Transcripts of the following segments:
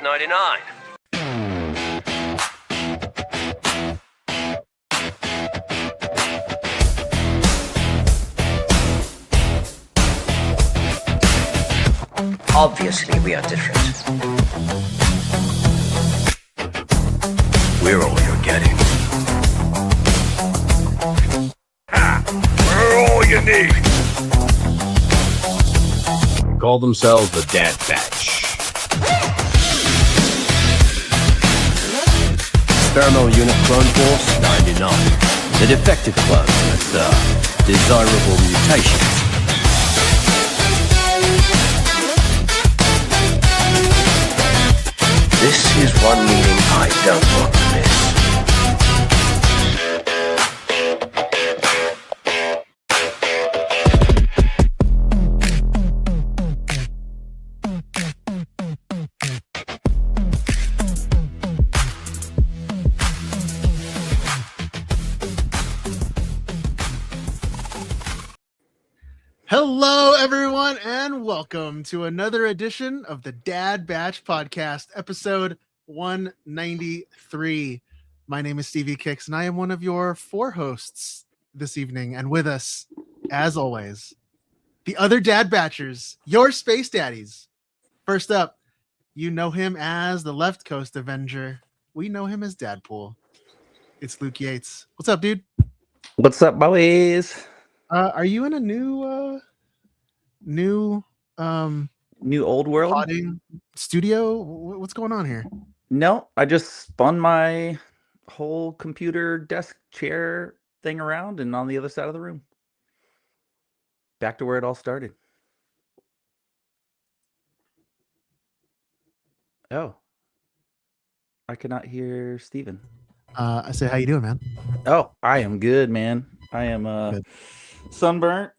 $6.99. Obviously, we are different. We're all you're getting. We're all you need. Call themselves the Dad Batch. Experimental Unit Clone Force 99. The defective clone with desirable mutations. This is one meeting I don't want to miss. Hello, everyone, and welcome to another edition of the Dad Batch Podcast, episode 193. My name is Stevie Kicks, and I am one of your four hosts this evening. And with us, as always, the other Dad Batchers, your space daddies. First up, you know him as the Left Coast Avenger. We know him as Dadpool. It's Luke Yates. What's up, dude? What's up, boys? Are you in a new New old world? potting studio? What's going on here? No, I just spun my whole computer desk chair thing around and on the other side of the room. Back to where it all started. Oh. I cannot hear Steven. I say, how you doing, man? Oh, I am good, man. I am Good. sunburnt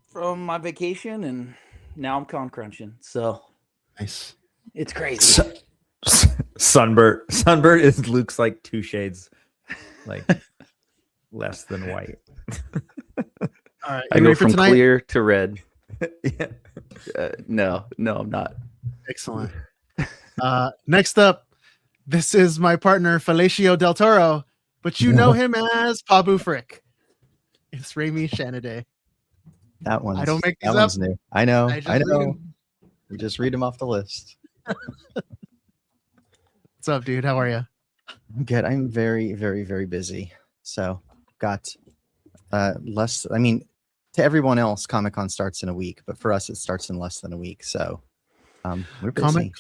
from my vacation and now I'm con crunching. So Nice. it's crazy. Sunbird is Luke's like two shades like less than white. All right, I you go ready for from tonight? clear to red. Yeah. No, I'm not. Excellent. Next up, this is my partner Felicio Del Toro, but you know him as Pabu Frick. It's Rami Shanaday. That one's I don't make these that one's up. new. I know. I just I read know. 'em. We just read them off the list. What's up, dude? How are you? I'm good. I'm very, very, very busy. So got less. I mean, to everyone else, Comic-Con starts in a week, but for us, it starts in less than a week. So we're busy.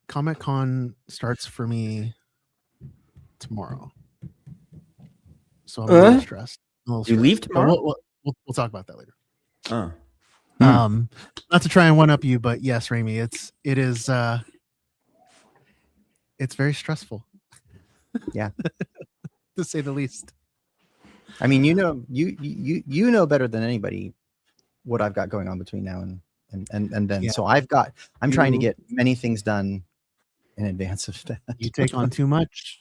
Comic-Con starts for me tomorrow. So I'm a little stressed. You leave But tomorrow? We'll talk about that later. Oh. Not to try and one up you, but yes, Rami, it is it's very stressful. Yeah. To say the least. I mean, you know better than anybody what I've got going on between now and then. Yeah. So I'm trying to get many things done in advance of that. You take on too much.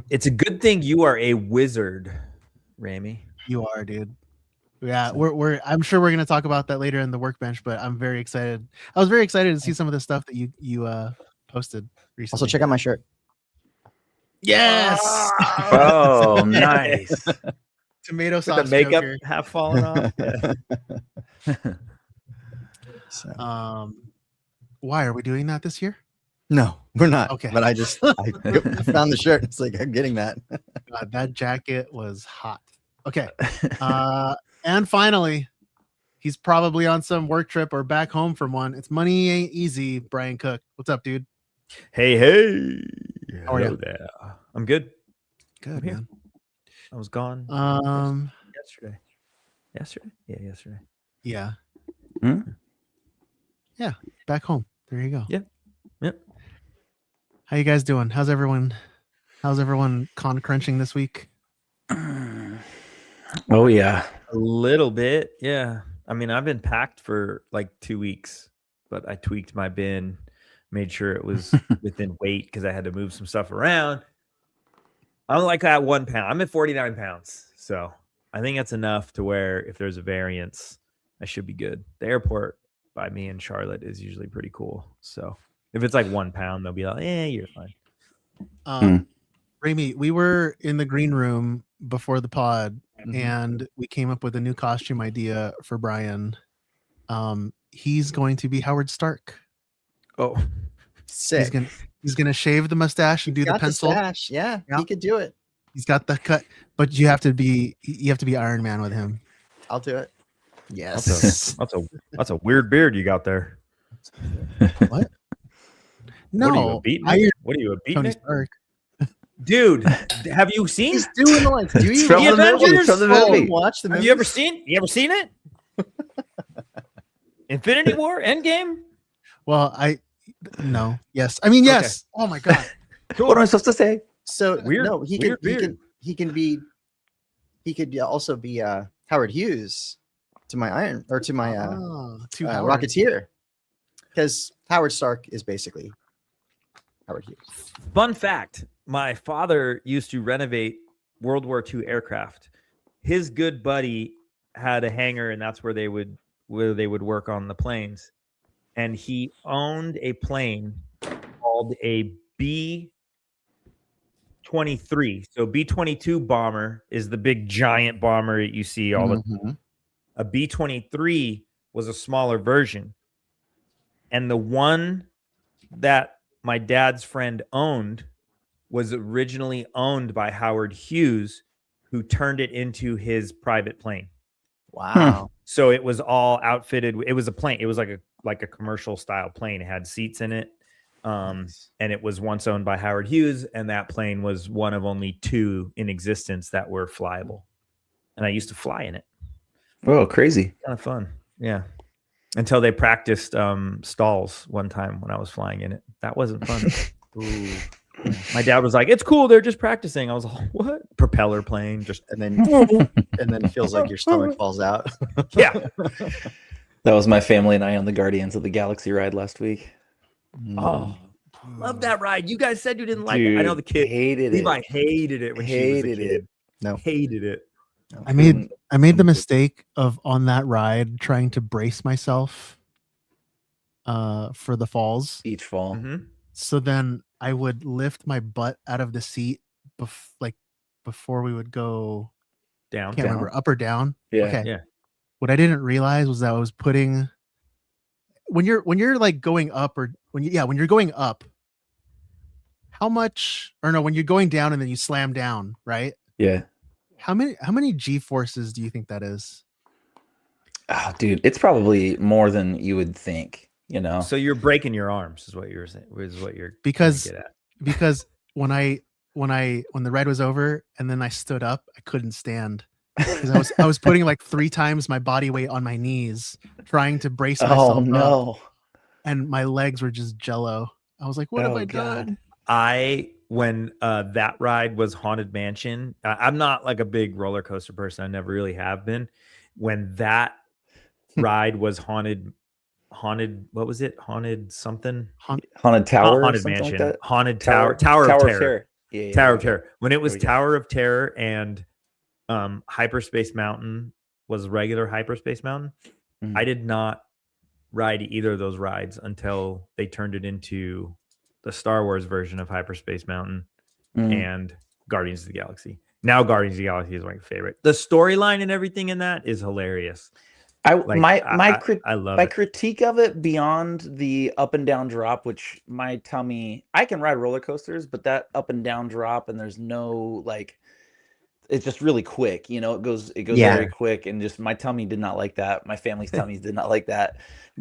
It's a good thing you are a wizard, Rami. You are, dude. Yeah, we're I'm sure we're gonna talk about that later in the workbench, but I'm very excited. I was very excited to see some of the stuff that you posted recently. Also, check out my shirt. Yes. Oh, nice. Tomato With sauce the makeup Joker. half falling off. So, Why are we doing that this year? no, we're not. Okay. But I found the shirt. It's like, I'm getting that. God, that jacket was hot. Okay. And finally, he's probably on some work trip or back home from one. It's Money Ain't Easy, Brian Cook. What's up, dude? Hey. How are Hello you? there. I'm good. Good, here. man. I was gone yesterday. Yeah, yesterday. Yeah. Hmm? Yeah, back home. There you go. Yep. How you guys doing? How's everyone con crunching this week? Oh yeah. A little bit, yeah. I mean, I've been packed for like 2 weeks, but I tweaked my bin, made sure it was within weight because I had to move some stuff around. I'm like at 1 pound. I'm at 49 pounds. So I think that's enough to where if there's a variance, I should be good. The airport by me in Charlotte is usually pretty cool. So If it's like 1 pound, they'll be like, you're fine. Rami, we were in the green room before the pod, Mhm. and we came up with a new costume idea for Brian. He's going to be Howard Stark. Oh, Sick. He's gonna shave the mustache and do the Got pencil. stash. Yeah, Yeah. he could do it. He's got the cut, but you have to be Iron Man with him. I'll do it. Yes. that's a weird beard you got there. What? No, What are you, a beatnik? Iron What are you, a Tony beatnik? Stark. Dude, have you seen? He's doing the lines. Do you From the movie, watch from the Oh, movie. watch the movie? Have you ever seen? You ever seen it? Infinity War, Endgame. Well, no. Yes. I mean, yes. Oh my god. What am I supposed to say? So Weird- no, he weird could beard. he could also be Howard Hughes to my Two Howard. Rocketeer, because Howard Stark is basically Howard Hughes. Fun fact: my father used to renovate World War II aircraft. His good buddy had a hangar, and that's where they would work on the planes. And he owned a plane called a B-23. So B-22 bomber is the big giant bomber that you see all the Mhm. A B-23 was a smaller version. And the one that my dad's friend owned was originally owned by Howard Hughes, who turned it into his private plane. Wow. So it was all outfitted. It was a plane. It was like a commercial style plane. It had seats in it. And it was once owned by Howard Hughes, and that plane was one of only 2 in existence that were flyable. And I used to fly in it. Oh, crazy. Kind of fun. Yeah. Until they practiced stalls one time when I was flying in it. That wasn't fun. Ooh. My dad was like, "It's cool. They're just practicing." I was like, "What?" Propeller plane. Just And then it feels like your stomach falls out. yeah. That was my family and I on the Guardians of the Galaxy ride last week. Oh, love that ride. You guys said you didn't like it. I know the kid hated Levi it. hated it when she was a Hated kid. it. No. Hated it. I made the mistake of on that ride trying to brace myself for the falls. Each fall. Mhm. So then I would lift my butt out of the seat before we would go. Down. Can't remember up or down. Yeah. Okay. Yeah. What I didn't realize was that I was putting when you're like going up or when you're going up. How much or no when you're going down and then you slam down, right? Yeah. How many G forces do you think that is? Oh, dude, it's probably more than you would think, you know? So you're breaking your arms, is what you're saying. Is what you're Because trying to get at. because when the ride was over and then I stood up, I couldn't stand because I was putting like 3 times my body weight on my knees, trying to brace myself Oh, up, no. and my legs were just jello. I was like, "What have Oh, I God. done?" When that ride was Haunted Mansion, I'm not like a big roller coaster person. I never really have been. When that ride was haunted, what was it? Haunted something? Haunted Tower? or Haunted something Mansion. like that? Haunted Tower of Terror. Yeah, Tower of Terror. When it was There we go. Tower of Terror and Hyperspace Mountain was regular Hyperspace Mountain, Mhm. I did not ride either of those rides until they turned it into the Star Wars version of Hyperspace Mountain Mm. and Guardians of the Galaxy. Now Guardians of the Galaxy is my favorite. The storyline and everything in that is hilarious. Like, I love my it. critique of it beyond the up and down drop, which my tummy, I can ride roller coasters, but that up and down drop and there's no like, it's just really quick, you know, it goes Yeah. very quick, and just my tummy did not like that. My family's tummies did not like that.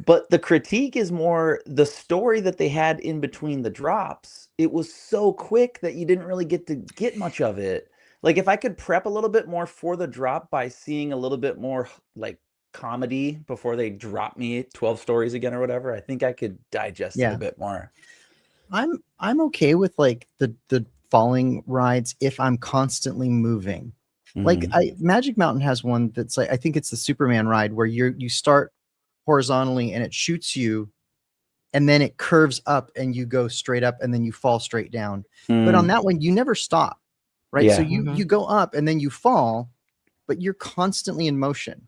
But the critique is more the story that they had in between the drops. It was so quick that you didn't really get to get much of it. Like if I could prep a little bit more for the drop by seeing a little bit more like comedy before they drop me 12 stories again or whatever, I think I could digest it Yeah. a bit more. I'm okay with like the falling rides if I'm constantly moving. Like Mhm. Magic Mountain has one that's like I think it's the Superman ride where you start horizontally and it shoots you and then it curves up and you go straight up and then you fall straight down. But on Mm. that one you never stop. Right? So Yeah. you go up and then you fall, but you're constantly in motion.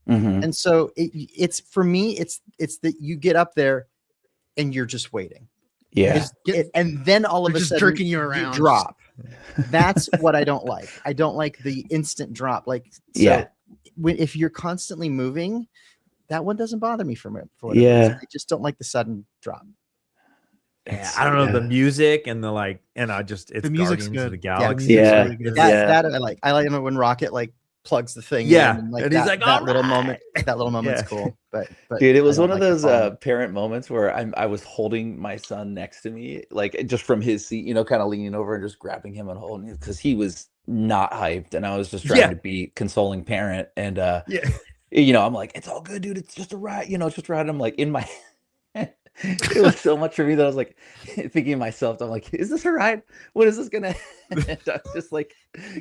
Mhm. And so it's for me it's that you get up there and you're just waiting. Yeah. Is and then all of They're a just sudden jerking you around. drop. That's what I don't like. I don't like the instant drop. Like, so Yeah. if you're constantly moving, that one doesn't bother me for whatever Yeah. reason. I just don't like the sudden drop. Yeah, I don't know the music and it's The music's Guardians good. of the Yeah, Galaxy. music's Yeah. really good. That I like. I like it when Rocket like plugs the thing. Yeah, in and, like and he's that, like, that "All little right." moment. That little moment's Yeah. cool. But Dude, it I was don't one of like the those following. parent moments where I was holding my son next to me, like just from his seat, kind of leaning over and just grabbing him and holding him because he was not hyped, and I was just trying Yeah. to be consoling parent, and Yeah. I'm like, it's all good, dude. It's just a ride, it's just a ride. I'm like in my. It was so much for me that I was like thinking to myself, I'm like, is this a ride? What is this gonna end? I'm just like,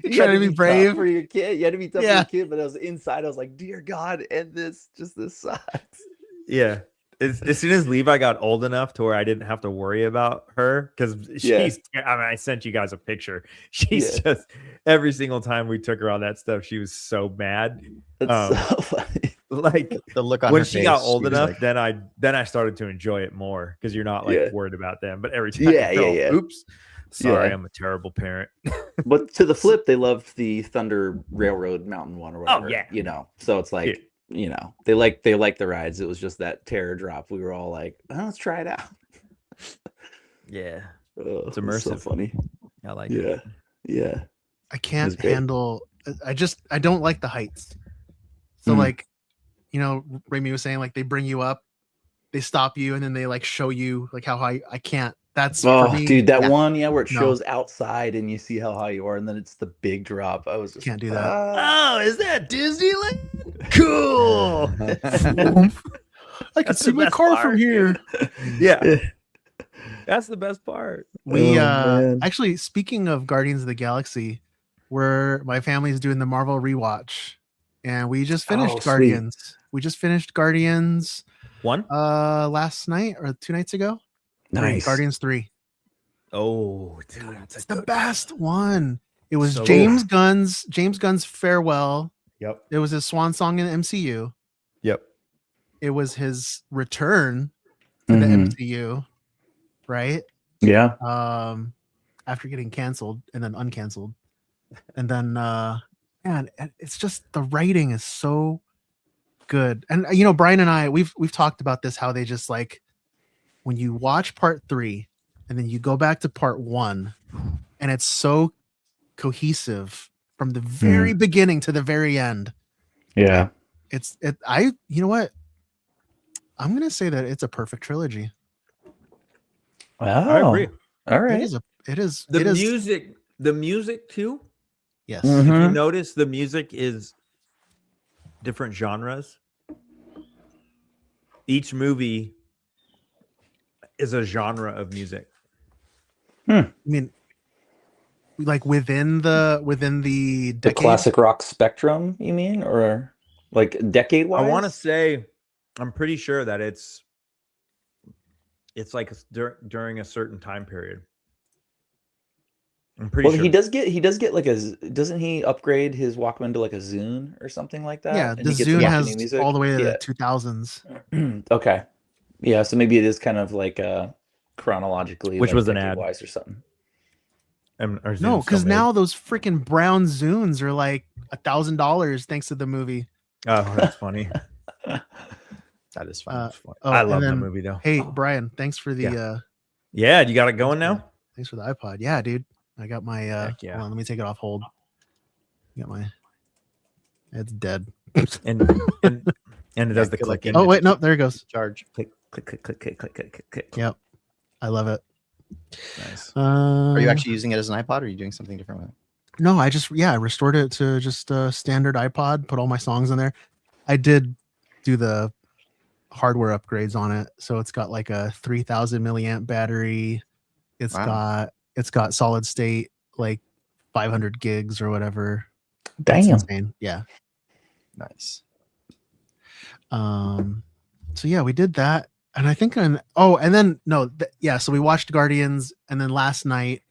you Trying had to be tough brave. for your kid. You had to be tough for Yeah. your kid, but I was inside. I was like, dear God, end this. This sucks. Yeah. As soon as Levi got old enough to where I didn't have to worry about her, because I sent you guys a picture. She's just every single time we took her on that stuff, she was so mad. That's so funny. Like The look on when her she face, got old she was enough, like, then I started to enjoy it more because you're not like Yeah. worried about them. But every time, Yeah. Oops, sorry, Yeah. I'm a terrible parent. But to the flip, they loved the Thunder Railroad Mountain one or whatever. yeah. So it's like, they like the rides. It was just that terror drop. We were all like, let's try it out. Yeah, Oh, It's so immersive. funny. I like Yeah. it. Yeah. I can't was great. handle. I don't like the heights. So Mm. like, Remy was saying, like they bring you up, they stop you, and then they like show you like how high. I can't. That's for Oh, me. dude, that yeah. one, where it No. shows outside and you see how high you are, and then it's the big drop. I was just Can't do that. Oh, is that Disneyland? Cool. I can That's see the my best car part, from here. Yeah, that's the best part. We man. actually, speaking of Guardians of the Galaxy, my family's doing the Marvel rewatch, and we just finished sweet. Guardians. We just finished Guardians One. last night or 2 nights ago. Nice. Guardians 3. Oh, dude, It's the best one. It was So James Gunn's farewell. Yep. It was his swan song in the MCU. Yep. It was his return to the Mhm. MCU, right? Yeah. After getting canceled and then uncanceled. And then man, it's just the writing is so good. And Brian and I we've talked about this, how they just like when you watch part 3 and then you go back to part 1 and it's so cohesive from the very beginning to the very end. Yeah. You know what? I'm gonna say that it's a perfect trilogy. Oh, I agree. All right. It is The music too. yes. Mhm. If you Mhm. notice, the music is different genres. Each movie is a genre of music. I mean, like within the The decade. classic rock spectrum, you mean, or like decade wise? I want to say, I'm pretty sure that it's like during a certain time period. I'm pretty Well, sure. he does get like doesn't he upgrade his Walkman to like a Zune or something like that? Yeah, And the he gets Zune into has new music? all the way to Yeah. the 2000s. Okay. Yeah, so maybe it is kind of like chronologically, Which like was an ad. decade-wise or something. Or Zune's No, because still made. now those freaking brown Zunes are like $1,000 thanks to the movie. Oh, that's funny. that is fun. Uh, Funny. Oh, I and love the then- movie though. Hey, Brian, thanks for the Yeah, you got it going now. thanks for the iPod. Yeah, dude. I got my Heck yeah. hold on, let me take it off hold. Got my it's dead. And it does the good luck click. getting Oh wait, no, there it goes. Charge. click, click, click, click, click, click, click, click. Yep. I love it. Nice. Are you actually using it as an iPod, or are you doing something different with it? No, I restored it to just a standard iPod, put all my songs in there. I did do the hardware upgrades on it. So it's got like a 3000 milliamp battery. It's Wow. got solid state, like 500 gigs or whatever. It's Damn. insane. Yeah. Nice. So yeah, we did that. And I think so we watched Guardians, and then last night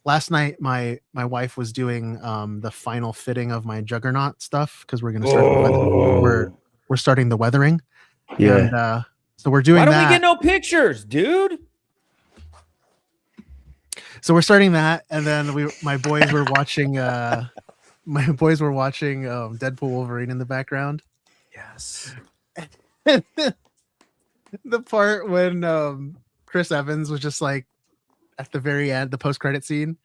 my wife was doing the final fitting of my Juggernaut stuff because we're gonna start we're starting the weathering. Yeah. And so we're doing Why don't that. we get no pictures, dude? So we're starting that, and then my boys were watching Deadpool Wolverine in the background. Yes. The part when Chris Evans was just like at the very end, the post-credit scene,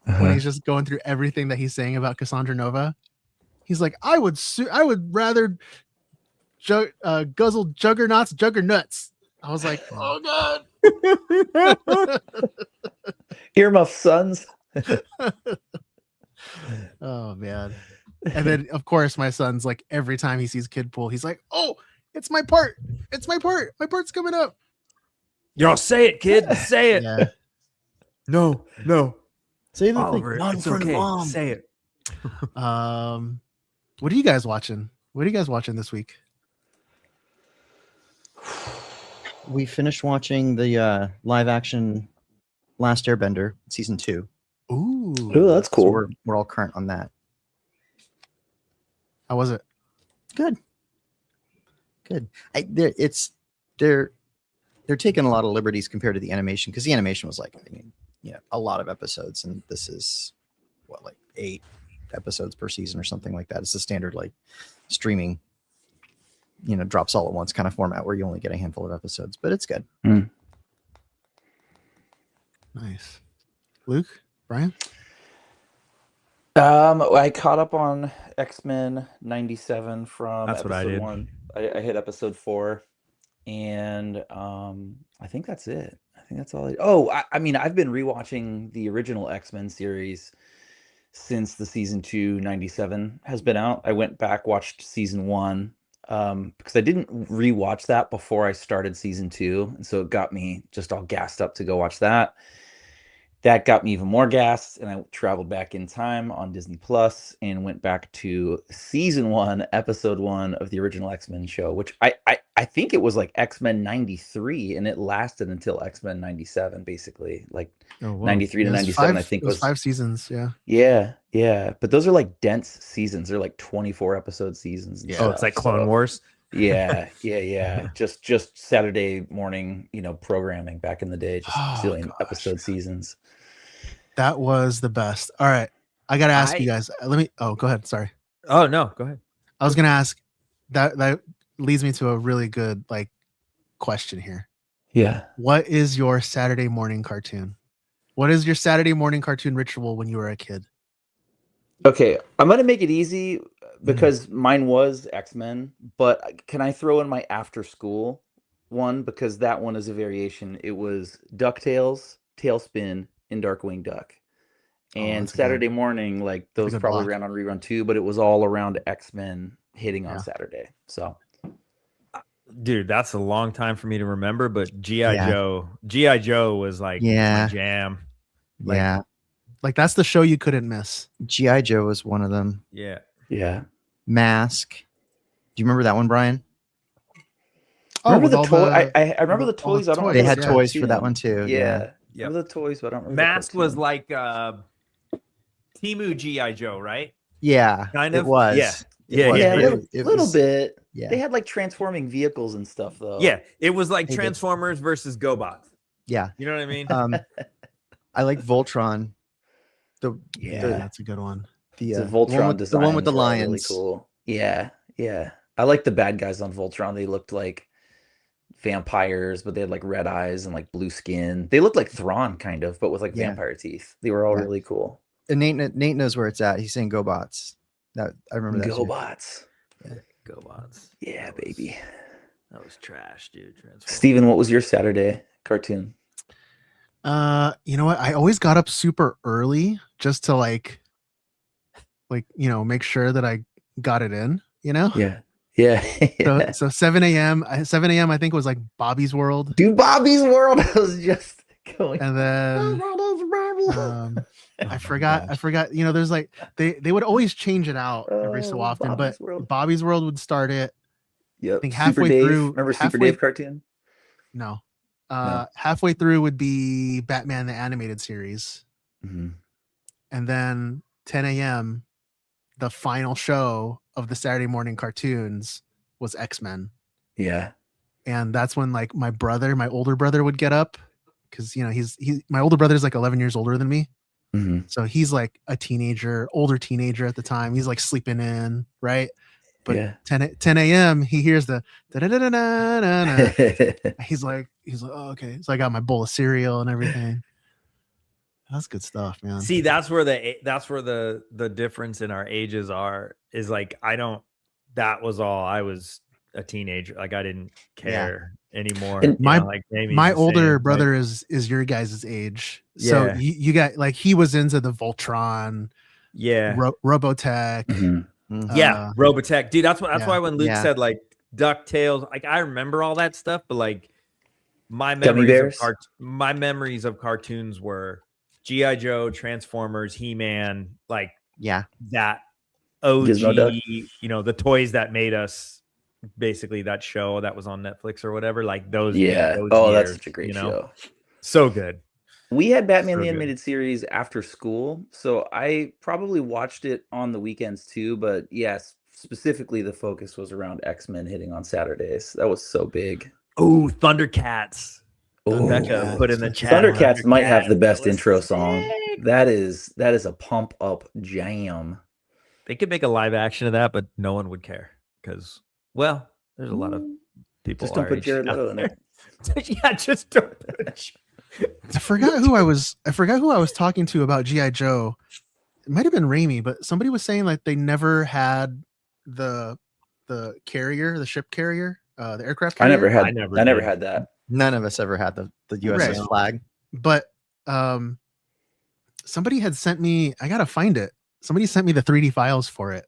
when he's just going through everything that he's saying about Cassandra Nova. He's like, I would rather guzzle Juggernaut's Juggernuts. I was like, oh god. Earmuff sons. Oh man. And then of course my son's like, every time he sees Kid Pool, he's like, oh, it's my part. It's my part. My part's coming up. Y'all say it, kid. Say it. Yeah. No. Say the Oliver, thing. Not in it's front of okay. mom. Say it. What are you guys watching? What are you guys watching this week? We finished watching the live action Last Airbender season 2. Ooh. Oh, that's So cool. we're all current on that. How was it? Good. They're taking a lot of liberties compared to the animation, because the animation was like, a lot of episodes, and this is like 8 episodes per season or something like that. It's the standard like streaming, drops all at once kind of format where you only get a handful of episodes, but it's good. Nice. Luke, Brian? I caught up on X-Men 97 from That's what I episode did. 1. I hit episode 4, and I think that's it. I think that's all. I mean, I've been rewatching the original X-Men series since the season 2 97 has been out. I went back, watched season 1, because I didn't rewatch that before I started season 2, and so it got me just all gassed up to go watch that. That got me even more gassed, and I traveled back in time on Disney Plus and went back to season 1, episode 1 of the original X-Men show, which I think it was like X-Men 93, and it lasted until X-Men 97, basically, like 93 to 97. I think it was 5 seasons. Yeah. Yeah. But those are like dense seasons. They're like 24 episode seasons. And Oh, stuff, it's like Clone Wars. Yeah. Just Saturday morning, programming back in the day, just Oh, doing gosh. episode seasons. That was the best. All right. I got to ask you guys. Go ahead. Sorry. Oh no, go ahead. I was going to ask that leads me to a really good question here. Yeah. What is your Saturday morning cartoon? What is your Saturday morning cartoon ritual when you were a kid? Okay, I'm gonna make it easy because mine was X-Men, but can I throw in my after school one, because that one is a variation? It was DuckTales, Tailspin, and Darkwing Duck. And that's a Saturday morning, like those good probably block. ran on rerun too, but it was all around X-Men hitting on Yeah. Saturday. So Dude, that's a long time for me to remember, but Yeah. GI Joe was like Yeah. my jam. Yeah. That's the show you couldn't miss. G.I. Joe was one of them. Yeah. yeah. Mask. Do you remember that one, Brian? Remember with the all toy? I remember the with all the toys. I don't toys. They remember had the toys for cartoon. that one too. Yeah. Yep. Remember the toys, but I don't remember. Mask the was cartoon. like Timu GI Joe, right? Yeah. Kind It of. was. Yeah. It Yeah, was, yeah, but a it little was- bit. Yeah. They had like transforming vehicles and stuff though. Yeah. It was like They did. Transformers versus GoBots. Yeah. You know what I mean? I like Voltron. Yeah. That's a good one. The The one Voltron with, the one with the designs were all lions. really cool. Yeah. I like the bad guys on Voltron. They looked like vampires, but they had like red eyes and like blue skin. They looked like Thrawn kind of, but with like Yeah. vampire teeth. They were all Yeah. really cool. And Nate knows where it's at. He's saying GoBots. That I remember that. too. GoBots. GoBots. Yeah, baby. That was trash, dude. Transformers. Steven, what was your Saturday cartoon? You know what? I always got up super early just to make sure that I got it in, Yeah. So 7 a.m. 7 a.m. I think was like Bobby's World. Dude, Bobby's World. I was just going. And then I forgot, there's like they would always change it out every so Oh, often, Bobby's but World. Bobby's World would start it. Yep. think Super halfway Dave. through- Remember Super halfway- Dave cartoon? No. Halfway through would be Batman the Animated Series. Mm-hmm. And then 10 a.m. the final show of the Saturday morning cartoons was X-Men. Yeah. And that's when like my older brother would get up because he's my older brother is like 11 years older than me. Mhm. So he's like a older teenager at the time. He's like sleeping in, right? But Yeah. 10 a.m. he hears the da-da-da-da-da-da-da. He's like, oh, okay. So I got my bowl of cereal and everything. That's good stuff, man. See, that's where the difference in our ages is like that was all. I was a teenager. Like I didn't care anymore. And my like Amy's my the older same, brother like, is your guys' age. So Yeah. you got like he was into the Voltron, yeah. Robotech. Mhm. Yeah, Robotech, dude. That's yeah. why when Luke Yeah. said like DuckTales, like I remember all that stuff, but like my Gummy memories bears? my memories of cartoons were G.I. Joe, Transformers, He-Man, like Yeah. that OG, Gizmo Duck? the toys that made us basically that show that was on Netflix or whatever, like those. Yeah. those Oh, that's years, such a great show. So good. We had Batman So the good. Animated Series after school, so I probably watched it on the weekends too. But yes, specifically the focus was around X-Men hitting on Saturdays. That was so big. Oh, Thundercats. Ooh. Becca put in the chat. Thundercats might have the best That was intro song. sick. That is a pump up jam. They could make a live action of that, but no one would care because, well, there's a lot of people. Just don't our put age Jared out Leto in there. it. Yeah, just don't. I forgot who I was talking to about G.I. Joe. It might have been Raimi, but somebody was saying like they never had the carrier, the ship carrier, the aircraft I carrier. never had that. None of us ever had the USS Right. flag. But somebody had sent me, I gotta find it. Somebody sent me the 3D files for it.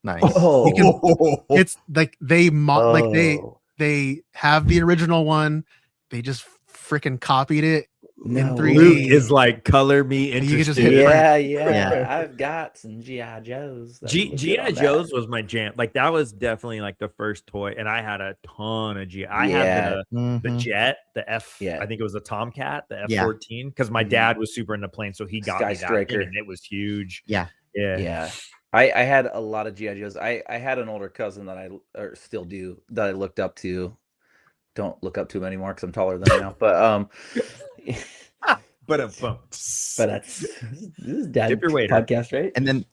Nice. Oh, It's like like Oh. they have the original one. They just freaking copied it No. in 3D. Luke is like, color me You can just interested. hit Yeah, Yeah. yeah. I've got some GI Joes. that look good G.I. on that. Joe's was my jam. Like that was definitely like the first toy, and I had a ton of G. I Yeah. had the Mhm. jet, the F. Yeah. I think it was a Tomcat, the Yeah. F-14, because my Mhm. dad was super into planes, so he got Sky me that Striker. thing, and it was huge. Yeah. Yeah. Yeah. I had a lot of GI Joes. I had an older cousin that or still do that I looked up to. Don't look up to him anymore because I'm taller than him now. But But that's this is dad Dip your waiter. podcast, right? And then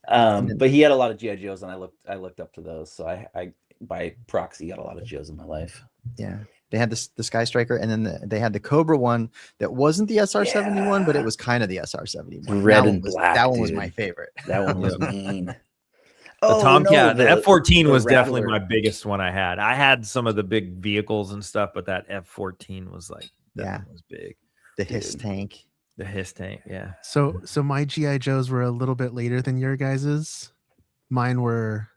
But he had a lot of GI Joes, and I looked up to those. So I by proxy got a lot of Joes in my life. yeah, they had the Sky Striker, and then they had the Cobra one that wasn't the SR-71, but it was kind of the SR-71. Red That and one was, black, That one was dude. my favorite. That one was mean. The Tomcat, the F-14 the was definitely Rattler. my biggest one I had. I had some of the big vehicles and stuff, but that F-14 was like, that Yeah. one was big. The Hiss Dude. tank. The Hiss tank, yeah. So my GI Joes were a little bit later than your guys's. Mine were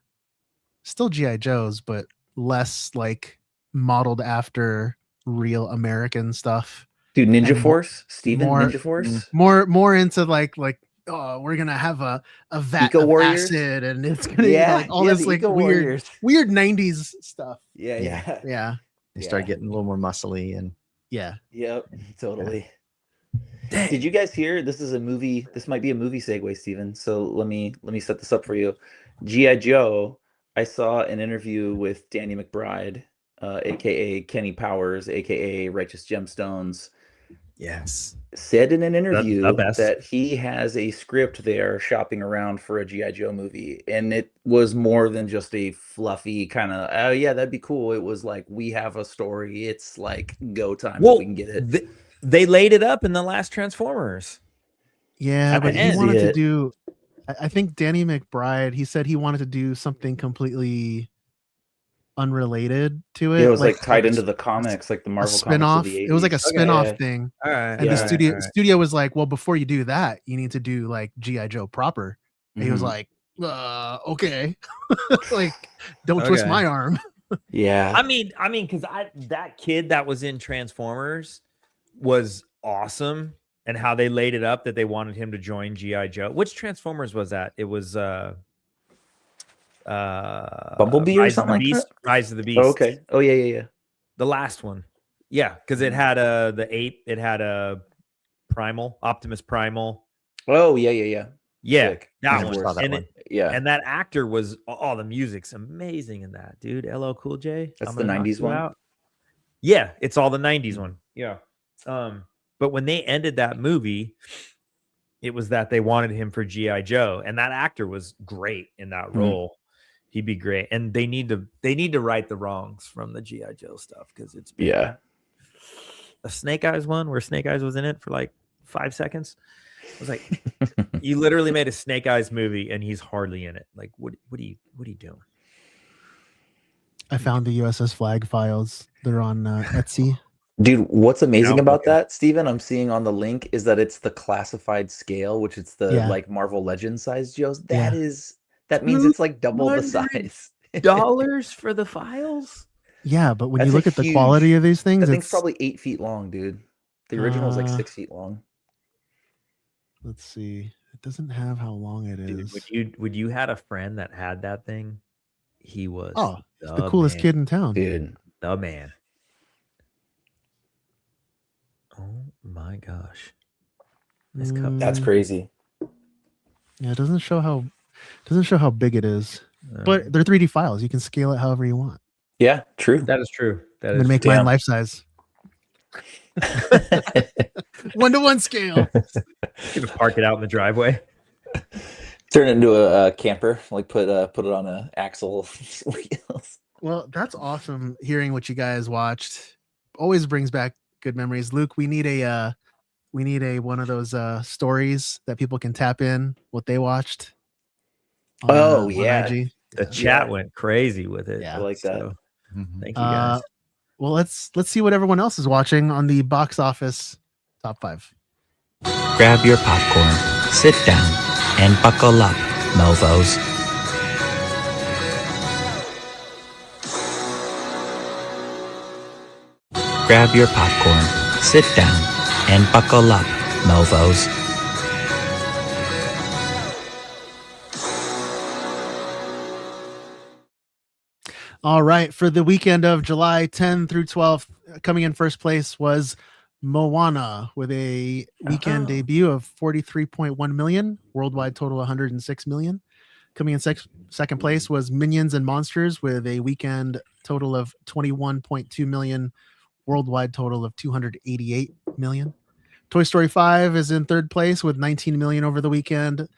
still GI Joes, but less like modeled after real American stuff. Dude, Ninja And Force, Steven, more- Ninja Force. More into like oh, we're gonna have a vat Eco of Warriors? acid, and it's gonna be like all this the like Eco weird Warriors. 90s stuff. Yeah, Yeah. yeah. Yeah, They started Yeah. getting a little more muscly, and yeah. Yep, totally. Did you guys hear? This is a movie. This might be a movie segue, Steven. So let me set this up for you. G.I. Joe. I saw an interview with Danny McBride, aka Kenny Powers, aka Righteous Gemstones. yes, Said in an interview the best. that he has a script there shopping around for a G.I. Joe movie. And it was more than just a fluffy kind of, oh, yeah, that'd be cool. It was like, we have a story. It's like go time. Well, if we can get it. they laid it up in the last Transformers. Yeah, At but the he end. wanted to Yeah. do. I think Danny McBride. He said he wanted to do something completely unrelated to it. It was like tied into the comics, like the a Marvel spin-off. comics of the 80s. It was like a Okay, spin-off yeah. thing, All right. and the studio was like, "Well, before you do that, you need to do like GI Joe proper." And he was Mhm. like, "Okay, like don't twist Okay. my arm." Yeah. I mean, because that kid that was in Transformers was awesome, and how they laid it up that they wanted him to join GI Joe. Which Transformers was that? It was Bumblebee or Rise of something the like Beast. that? Rise of the Beast. Oh, okay. Oh yeah, yeah, yeah. The last one. Yeah, because it had the ape. It had a Primal, Optimus Primal. Oh yeah, yeah, yeah. Yeah, Sick. that Never one. saw that and, one. Yeah. and that actor was the music's amazing in that, dude. LL Cool J. That's I'm the gonna knock 90s you one? out. Yeah, it's all the 90s one. Yeah. But when they ended that movie, it was that they wanted him for G.I. Joe, and that actor was great in that role. He'd be great, and they need to right the wrongs from the G.I. Joe stuff because it's been a Snake Eyes one where Snake Eyes was in it for like 5 seconds. I was like, you literally made a Snake Eyes movie and he's hardly in it. Like, what are you doing? I found the USS Flag files. They're on Etsy. Dude, what's amazing Yeah, about okay. that, Steven, I'm seeing on the link is that it's the classified scale, which it's the Yeah. like Marvel Legends size Joes. Yeah. That means it's like double the size. $200 for the files? Yeah, but when That's you look a at the huge- quality of these That things, thing's it's probably 8 feet long, dude. The original was like 6 feet long. let's see. It doesn't have how long it Dude, is. would you had a friend that had that thing? He was The coolest man. kid in town. Dude. The man. Oh my gosh. This cup. That's crazy. Yeah, it doesn't show how big it is. But they're 3D files. You can scale it however you want. Yeah, true. that is true. That I'm is gonna make true. mine life size. 1-to-1 scale. You can park it out in the driveway. Turn it into a camper, like put it on a axle wheels. Well, that's awesome hearing what you guys watched. Always brings back good memories. Luke, we need a one of those stories that people can tap in what they watched. on yeah. IG. The chat went crazy with it. Yeah. I like that. So, thank you guys. Well, let's see what everyone else is watching on the box office top 5. Grab your popcorn, sit down, and buckle up, Movos. Grab your popcorn, sit down, and buckle up, Movos. All right, for the weekend of July 10 through 12th, coming in first place was Moana with a weekend debut of 43.1 million, worldwide total 106 million. Coming in second place was Minions and Monsters with a weekend total of 21.2 million, worldwide total of 288 million. Toy Story 5 is in third place with 19 million over the weekend,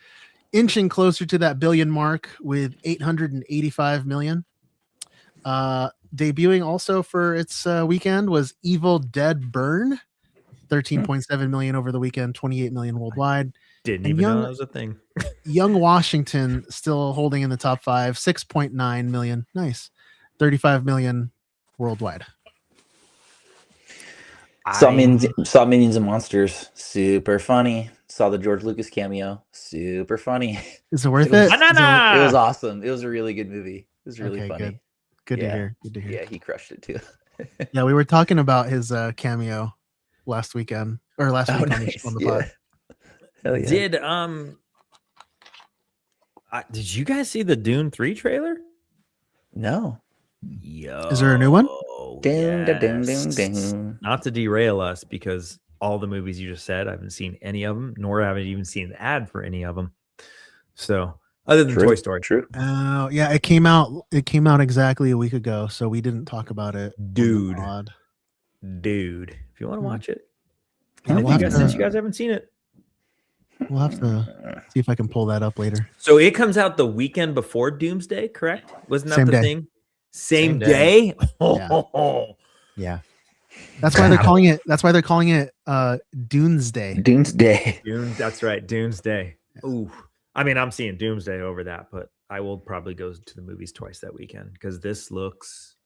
inching closer to that billion mark with 885 million. Debuting also for its weekend was Evil Dead Burn, 13.7 million over the weekend, 28 million worldwide. Didn't and even Young- know that was a thing. Young Washington still holding in the top 5, 6.9 million. Nice. 35 million worldwide. Saw Minions and Monsters. Super funny. Saw the George Lucas cameo. Super funny. Is it worth It was- it? Banana! It was awesome. It was a really good movie. It was really Okay, funny. Good to Yeah. hear. Good to hear. Yeah, he crushed it too. Yeah, we were talking about his cameo last weekend or last week nice. on the pod. Hell yeah. Did you guys see the Dune 3 trailer? No. Yo. Is there a new one? Ding, da, ding, ding, yes. ding. Not to derail us, because all the movies you just said, I haven't seen any of them, nor have I even seen the ad for any of them. So, other than True. Toy Story. True. Oh, yeah, it came out exactly a week ago, so we didn't talk about it. on the Dude. pod. Dude, if you want to watch it, Yeah, and we'll have since to- you guys haven't seen it. We'll have to see if I can pull that up later. So it comes out the weekend before Doomsday, correct? Wasn't that Same the day. thing? Same Same day? Yeah. Yeah. That's why they're calling it. That's why they're calling it Doomsday. Doomsday. Dune, that's right, Doomsday. Ooh. I mean, I'm seeing Doomsday over that, but I will probably go to the movies twice that weekend because this looks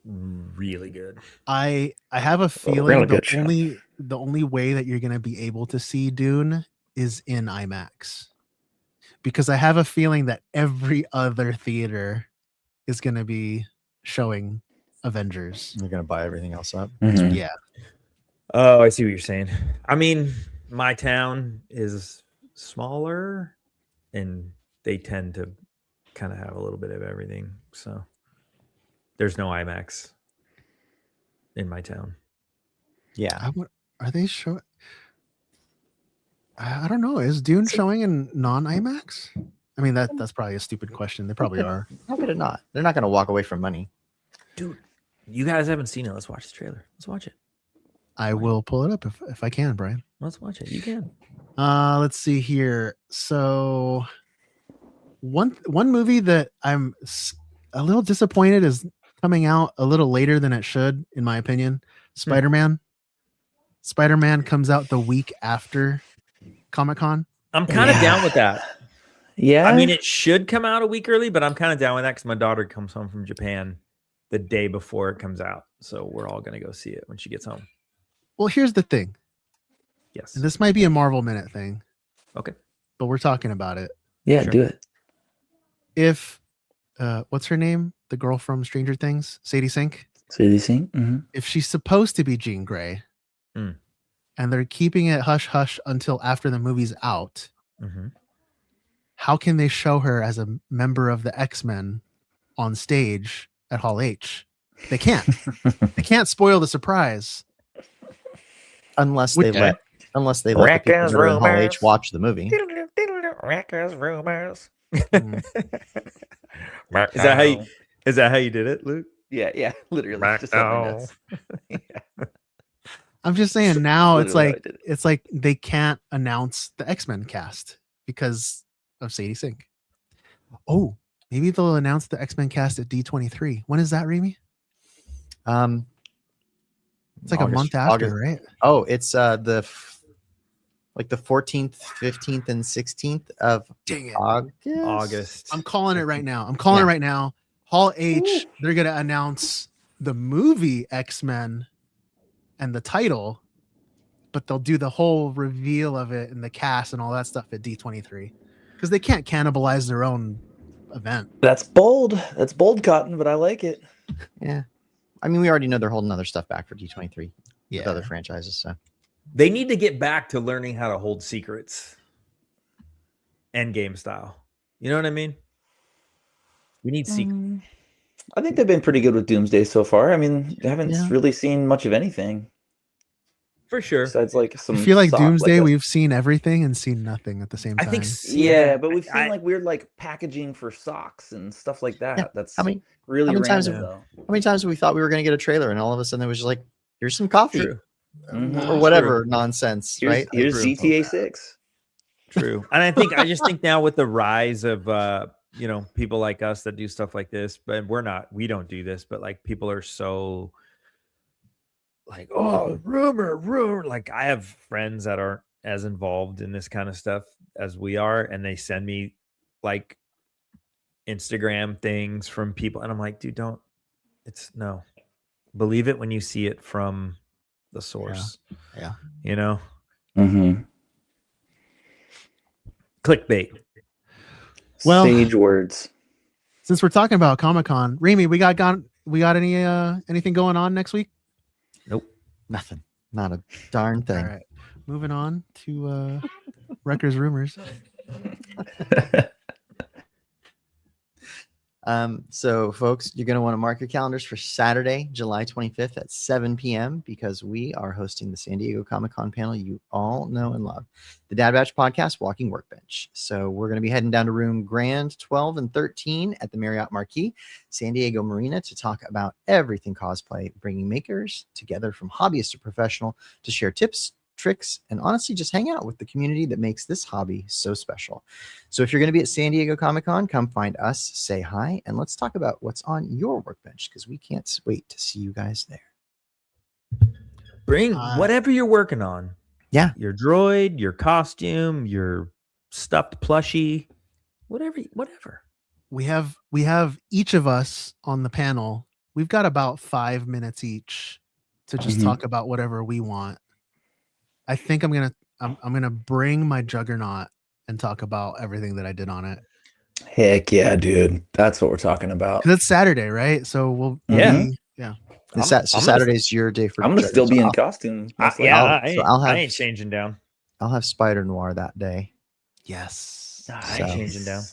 really good. I have a feeling really the good show. only way that you're gonna be able to see Dune is in IMAX, because I have a feeling that every other theater is gonna be showing Avengers. You're gonna buy everything else up. Mhm. Yeah, Oh, I see what you're saying. I mean, my town is smaller and they tend to kind of have a little bit of everything. So there's no IMAX in my town. Yeah. are they showing? I don't know. Is Dune showing in non IMAX? I mean, that's probably a stupid question. They probably are. How could it not? They're not gonna walk away from money. Dude, you guys haven't seen it. Let's watch the trailer. Let's watch it. I will pull it up if I can, Brian. Let's watch it. You can. Let's see here. So one movie that I'm a little disappointed is coming out a little later than it should, in my opinion. Spider-Man. Spider-Man comes out the week after Comic-Con. I'm kind of down with that. Yeah. I mean, it should come out a week early, but I'm kind of down with that because my daughter comes home from Japan the day before it comes out. So we're all going to go see it when she gets home. Well, here's the thing. Yes. And this might be a Marvel Minute thing. Okay. But we're talking about it. yeah, sure. do it. If what's her name? The girl from Stranger Things, Sadie Sink. Sadie Sink. Mm-hmm. If she's supposed to be Jean Grey, Mm. and they're keeping it hush hush until after the movie's out, Mm-hmm. how can they show her as a member of the X-Men on stage at Hall H? They can't. They can't spoil the surprise. unless Which- they let the people Wreck-Ass that are in Hall H rumors. watch the movie. Records, rumors. Mm. Is that how you did it, Luke? Yeah, literally. Just let me nuts. I'm just saying now it's Literally how I like did it. it's like they can't announce the X-Men cast because of Sadie Sink. Oh, maybe they'll announce the X-Men cast at D23. When is that, Remy? It's like a month after, right? Oh, it's the 14th, 15th, and 16th of Dang it. August. I'm calling it right now. I'm calling Yeah. it right now. Hall H, they're going to announce the movie X-Men and the title, but they'll do the whole reveal of it and the cast and all that stuff at D23 because they can't cannibalize their own event. That's bold. That's bold, Cotton, but I like it. Yeah. I mean, we already know they're holding other stuff back for D23 Yeah. with other franchises. So They need to get back to learning how to hold secrets. Endgame style. You know what I mean? We need secrets. I think they've been pretty good with Doomsday so far. I mean, they haven't Yeah. really seen much of anything For sure. besides like some. I feel like soft, Doomsday, a- we've seen everything and seen nothing at the same I time. think Yeah, but we've seen I- like weird like packaging for socks and stuff like that. Yeah. That's how many really how many times random have- though. how many times have we thought we were going to get a trailer and all of a sudden it was just like, here's some coffee True. Mhm. or whatever nonsense, Here's, right? here's True. GTA 6. True. And I just think now with the rise of people like us that do stuff like this, but we don't do this, but like people are so like, oh, rumor. Like I have friends that aren't as involved in this kind of stuff as we are, and they send me like Instagram things from people, and I'm like, dude, no. Believe it when you see it from the source. Yeah. You know? Mm-hmm. Clickbait. Well- Sage words. Since we're talking about Comic-Con, Remy, we got any anything going on next week? Nothing. Not a darn thing. All right. Moving on to Wrecker's Rumors. So folks, you're going to want to mark your calendars for Saturday, July 25th at 7 p.m. because we are hosting the San Diego Comic-Con panel you all know and love, the Dad Batch Podcast Walking Workbench. So we're going to be heading down to room Grand 12 and 13 at the Marriott Marquis, San Diego Marina, to talk about everything cosplay, bringing makers together from hobbyist to professional to share tips, tricks, and honestly just hang out with the community that makes this hobby so special. So if you're going to be at San Diego Comic-Con, come find us, say hi, and let's talk about what's on your workbench because we can't wait to see you guys there. Bring Uh, whatever you're working on. Yeah. Your droid, your costume, your stuffed plushie, whatever. We have each of us on the panel. We've got about 5 minutes each to just Mhm. talk about whatever we want. I think I'm gonna bring my Juggernaut and talk about everything that I did on it. Heck yeah, dude. That's what we're talking about. 'Cause it's Saturday, right? So we'll Yeah. yeah. So I'm gonna- Saturday's your day for. I'm gonna still so be in I'll- costume. most likely. I ain't changing down. I'll have Spider Noir that day. Yes. I ain't changing down.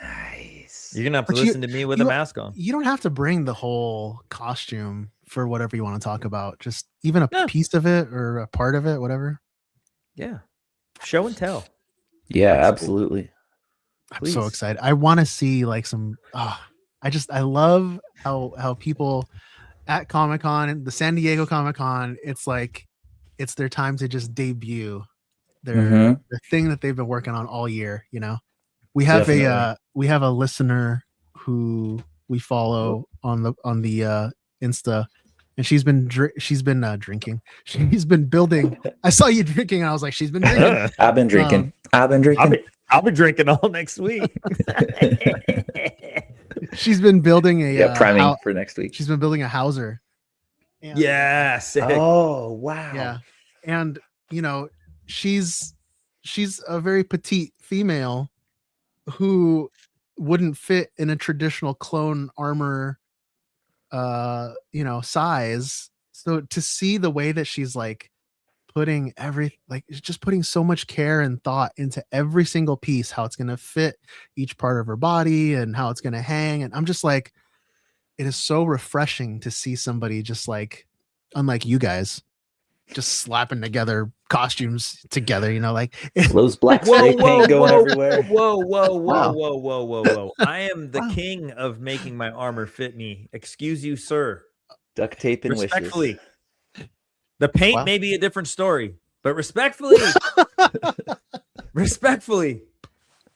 Nice. You're gonna have to But you- listen to me with a you- mask on. You don't have to bring the whole costume for whatever you want to talk about. Just even a Yeah. piece of it or a part of it, whatever. Yeah. Show and tell. Yeah, That's cool. absolutely. I'm so Please. excited. I want to see like some. I love how people at Comic-Con and the San Diego Comic-Con. It's like it's their time to just debut their Mhm. the thing that they've been working on all year. You know, we have a listener who we follow on the Insta, and she's been drinking. She's been building. I saw you drinking, and I was like, she's been drinking. I've been drinking. I've been drinking. I'll be drinking all next week. She's been building a priming for next week. she's been building a Hauser. And, Yeah, sick. Oh wow. yeah, and you know, she's a very petite female who wouldn't fit in a traditional clone armor size. So to see the way that she's like putting just putting so much care and thought into every single piece, how it's going to fit each part of her body and how it's going to hang, and I'm just like, it is so refreshing to see somebody just like, unlike you guys, just slapping together costumes together, like Those black spray paint going everywhere. Whoa. I am the king of making my armor fit me. Excuse you, sir. Duct tape and Respectfully. wishes. The paint Wow. may be a different story, but respectfully,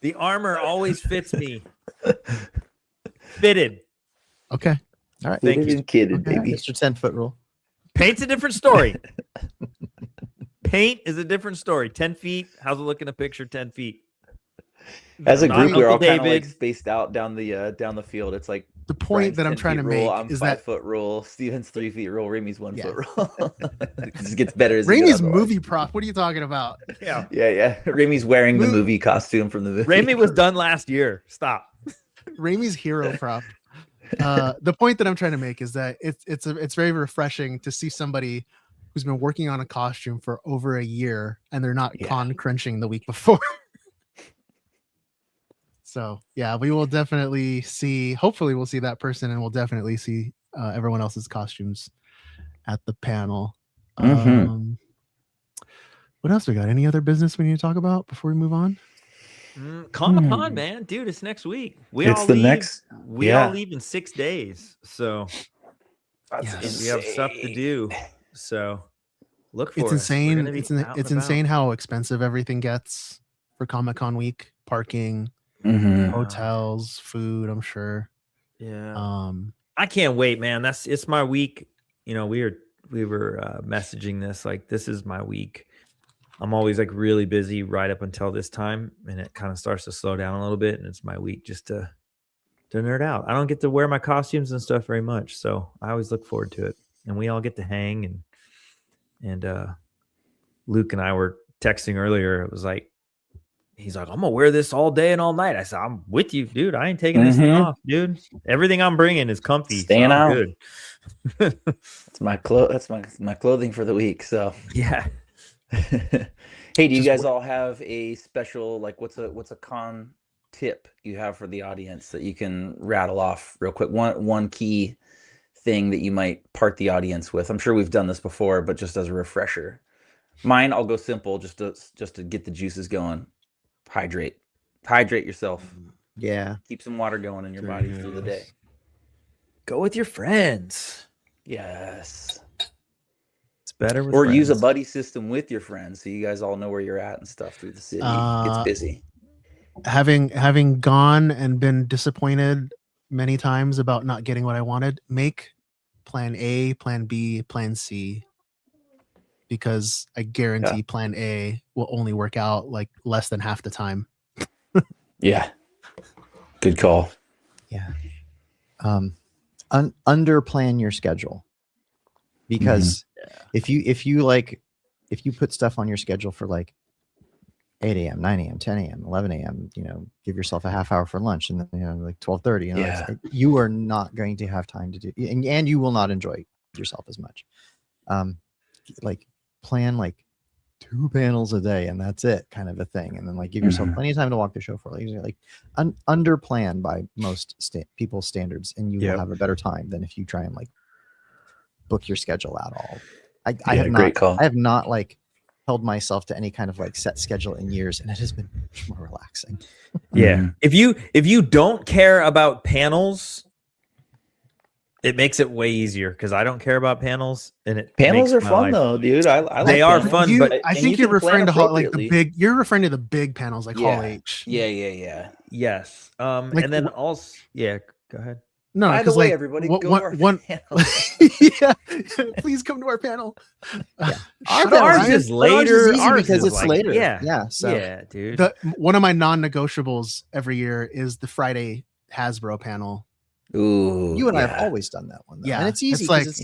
the armor always fits me. Fitted. okay. All right. Thank Fitted you. and kidded, Okay, baby. Mr. 10-foot rule. Paint's a different story. Paint is a different story. 10 feet. How's it look in a picture? 10 feet. As a Not group, we're all Uncle kind of like David. spaced out down the field. It's like The point Brian's that I'm 10 trying to feet make rule, I'm is 5 that foot rule, Steven's 3 feet rule, Ramey's 1 Yeah. foot rule. It just gets better as you Raimi's go, movie prop. What are you talking about? Yeah. Yeah. Ramey's wearing the Move- movie costume from the movie. Raimi was done last year. Stop. Raimi's hero prop. The point that I'm trying to make is that it's very refreshing to see somebody who's been working on a costume for over a year and they're not Yeah. con crunching the week before. So yeah, we will definitely see. Hopefully, we'll see that person, and we'll definitely see everyone else's costumes at the panel. Mhm. What else we got? Any other business we need to talk about before we move on? Comic-Con, man. Dude, it's next week. We It's all the leave. next. We yeah. all leave in 6 days. So Yes. we have stuff to do. So look for It's us. We're insane. gonna be It's out and insane about. how expensive everything gets for Comic-Con week. Parking, Mhm. hotels, food. I'm sure. Yeah. I can't wait, man. It's my week. We were messaging this like, this is my week. I'm always like really busy right up until this time, and it kind of starts to slow down a little bit, and it's my week just to nerd out. I don't get to wear my costumes and stuff very much, so I always look forward to it. And we all get to hang, and Luke and I were texting earlier. It was like, he's like, I'm gonna wear this all day and all night. I said, I'm with you, dude. I ain't taking this thing Mhm. off, dude. Everything I'm bringing is comfy. Staying I'm out. good. That's my That's my clothing for the week. So, Yeah. hey, do you guys all have a special what's a con tip you have for the audience that you can rattle off real quick? One key thing that you might part the audience with. I'm sure we've done this before, but just as a refresher. Mine, I'll go simple just to get the juices going. Hydrate yourself. Yeah. Keep some water going in your body through the day. Go with your friends. Yes. It's better with Or use a friends. buddy system with your friends so you guys all know where you're at and stuff through the city. It's busy. Having gone and been disappointed many times about not getting what I wanted, make plan A, plan B, plan C, because I guarantee plan A will only work out like less than half the time. Yeah. Good call. Yeah. Under plan your schedule, because if you put stuff on your schedule for like 8 a.m., 9 a.m., 10 a.m., 11 a.m., give yourself a half hour for lunch, and then like 12:30, it's like, you are not going to have time to do, and you will not enjoy yourself as much. Like plan like 2 panels a day and that's it, kind of a thing, and then like give yourself plenty of time to walk the show for like under plan by most people's standards, and you will have a better time than if you try and like book your schedule out all. I have not, great call. I have not like held myself to any kind of like set schedule in years, and it has been much more relaxing. Yeah. If you don't care about panels, It makes it way easier because I don't care about panels, and it Panels makes are my fun life- though, dude. I They like are panels. fun, You- but I and think you you're can plan referring to like the appropriately. big. You're referring to the big panels like Hall Yeah. H. Yeah. yes. Like, And then also, yeah. Go ahead. No, By the because way, like everybody, what- go what- to our one- panel. yeah, please come to our panel. Our Shut up, panels Ours Ryan. is But ours later. easy Ours because is it's like- later. Yeah. Yeah. So Yeah, dude. One of my non-negotiables every year is the Friday Hasbro panel. Ooh, you and I yeah. have always done that one. Though. Yeah, And it's easy it's because like- it's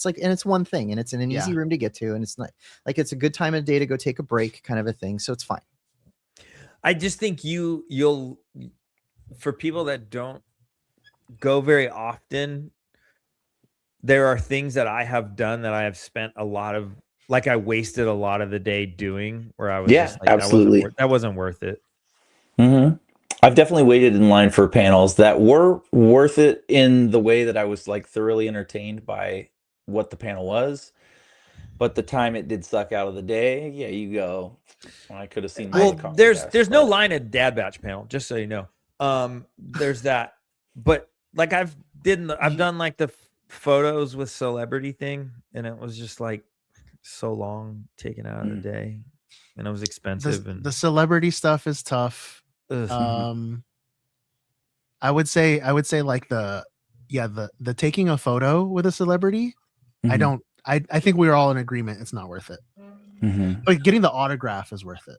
like, Yeah. and it's one thing, and it's in an easy Yeah. room to get to, and it's not like it's a good time of day to go take a break, kind of a thing. So it's fine. I just think you'll for people that don't go very often, there are things that I have done that I have spent a lot of like I wasted a lot of the day doing where I was Yeah, just like absolutely. that wasn't worth it. Mm-hmm. I've definitely waited in line for panels that were worth it in the way that I was like thoroughly entertained by what the panel was. But the time it did suck out of the day, yeah, you go. Well, I could have seen. Well, Mike there's no but- line at Dad Batch panel, just so you know. There's that, but like I've done like the photos with celebrity thing, and it was just like so long taken out of the day, and it was expensive. And The celebrity stuff is tough. ugh. I would say like the taking a photo with a celebrity. Mhm. I think we were all in agreement. It's not worth it. Mhm. But getting the autograph is worth it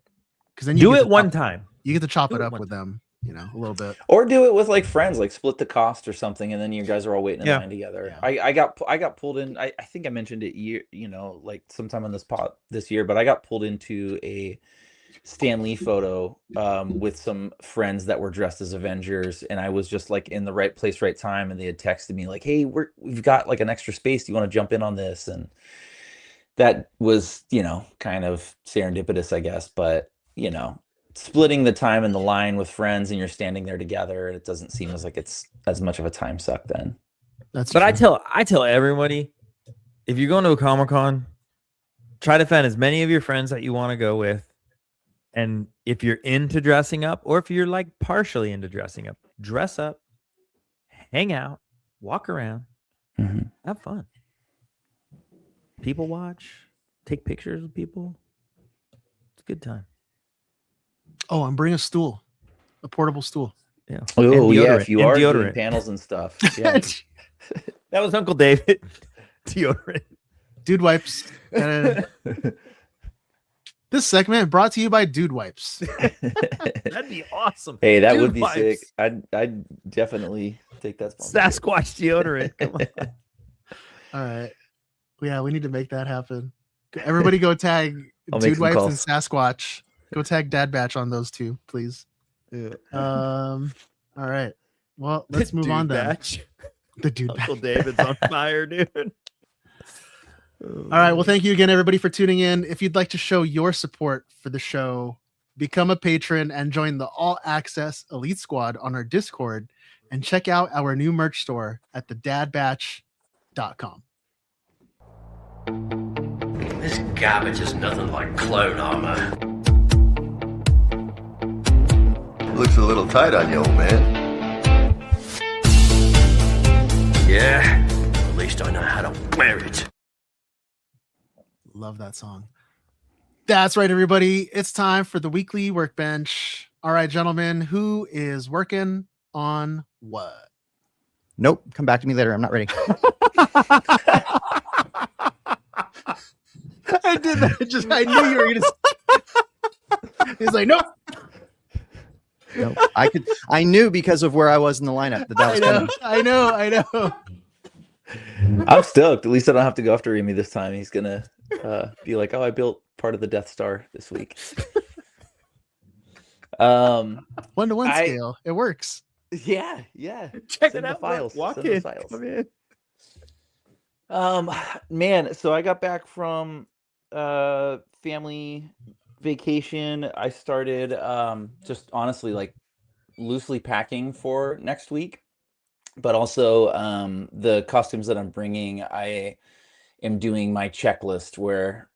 because then do get it to one chop- time. You get to chop Do it it up one with them, a little bit. Or do it with like friends, like split the cost or something, and then you guys are all waiting in Yeah. line together. Yeah. I got pulled in. I think I mentioned it like sometime on this pod this year, but I got pulled into a Stan Lee photo with some friends that were dressed as Avengers, and I was just like in the right place, right time, and they had texted me like, "Hey, we've got like an extra space. Do you want to jump in on this?" And that was, kind of serendipitous, I guess, but splitting the time in the line with friends and you're standing there together, it doesn't seem as like it's as much of a time suck then. That's But true. I tell everybody, if you're going to a Comic-Con, try to find as many of your friends that you want to go with. And if you're into dressing up, or if you're like partially into dressing up, dress up, hang out, walk around, Mhm. have fun. People watch, take pictures with people. It's a good time. Oh, and bring a stool, a portable stool. Yeah. Oh And yeah, deodorant, if you and are doing deodorant. panels and stuff. Yeah. That was Uncle David. Deodorant. Dude wipes. This segment brought to you by Dude Wipes. That'd be awesome. Hey, that Dude would be wipes. sick. I'd definitely take that sponsorship. Sasquatch deodorant. Come on. All right. Yeah, we need to make that happen. Everybody go tag I'll make Dude some Wipes and calls. Sasquatch. Go tag Dad Batch on those two, please. All right. Well, let's move Dude on then. Batch. The Dude Batch. Uncle David's on fire, dude. All right. Well, thank you again, everybody, for tuning in. If you'd like to show your support for the show, become a patron and join the All Access Elite Squad on our Discord, and check out our new merch store at thedadbatch.com. This garbage is nothing like clone armor. Looks a little tight on you, old man. Yeah, at least I know how to wear it. Love that song. That's right, everybody. It's time for the weekly workbench. All right, gentlemen, who is working on what? Nope. Come back to me later. I'm not ready. I did that. I knew you were gonna. He's like, nope. Nope. I knew because of where I was in the lineup that was coming. I know. I'm stoked. At least I don't have to go after Remy this time. He's gonna be like, "Oh, I built part of the Death Star this week." 1-to-1 I- scale. It works. Yeah. Check Send it the out. files. Walk Send the in. files. Come in. Man, so I got back from family vacation. I started just honestly like loosely packing for next week, but also the costumes that I'm bringing, I am doing my checklist where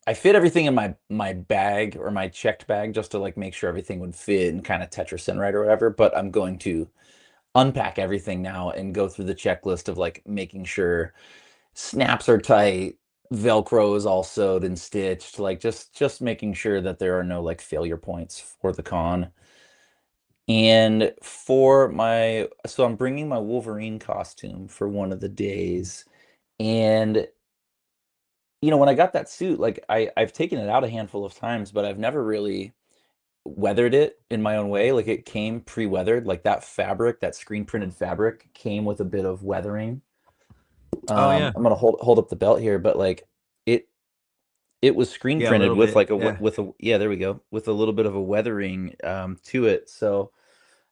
I fit everything in my bag or my checked bag just to like make sure everything would fit and kind of Tetris in right or whatever, but I'm going to unpack everything now and go through the checklist of like making sure snaps are tight, Velcro is all sewed and stitched, like just making sure that there are no like failure points for the con. And so I'm bringing my Wolverine costume for one of the days. And when I got that suit, like I've taken it out a handful of times, but I've never really weathered it in my own way. Like it came pre-weathered, like that fabric, that screen printed fabric came with a bit of weathering. Oh, yeah. I'm gonna hold up the belt here, but like it was screen Yeah, a printed little with bit, like yeah. with a there we go, with a little bit of a weathering to it. So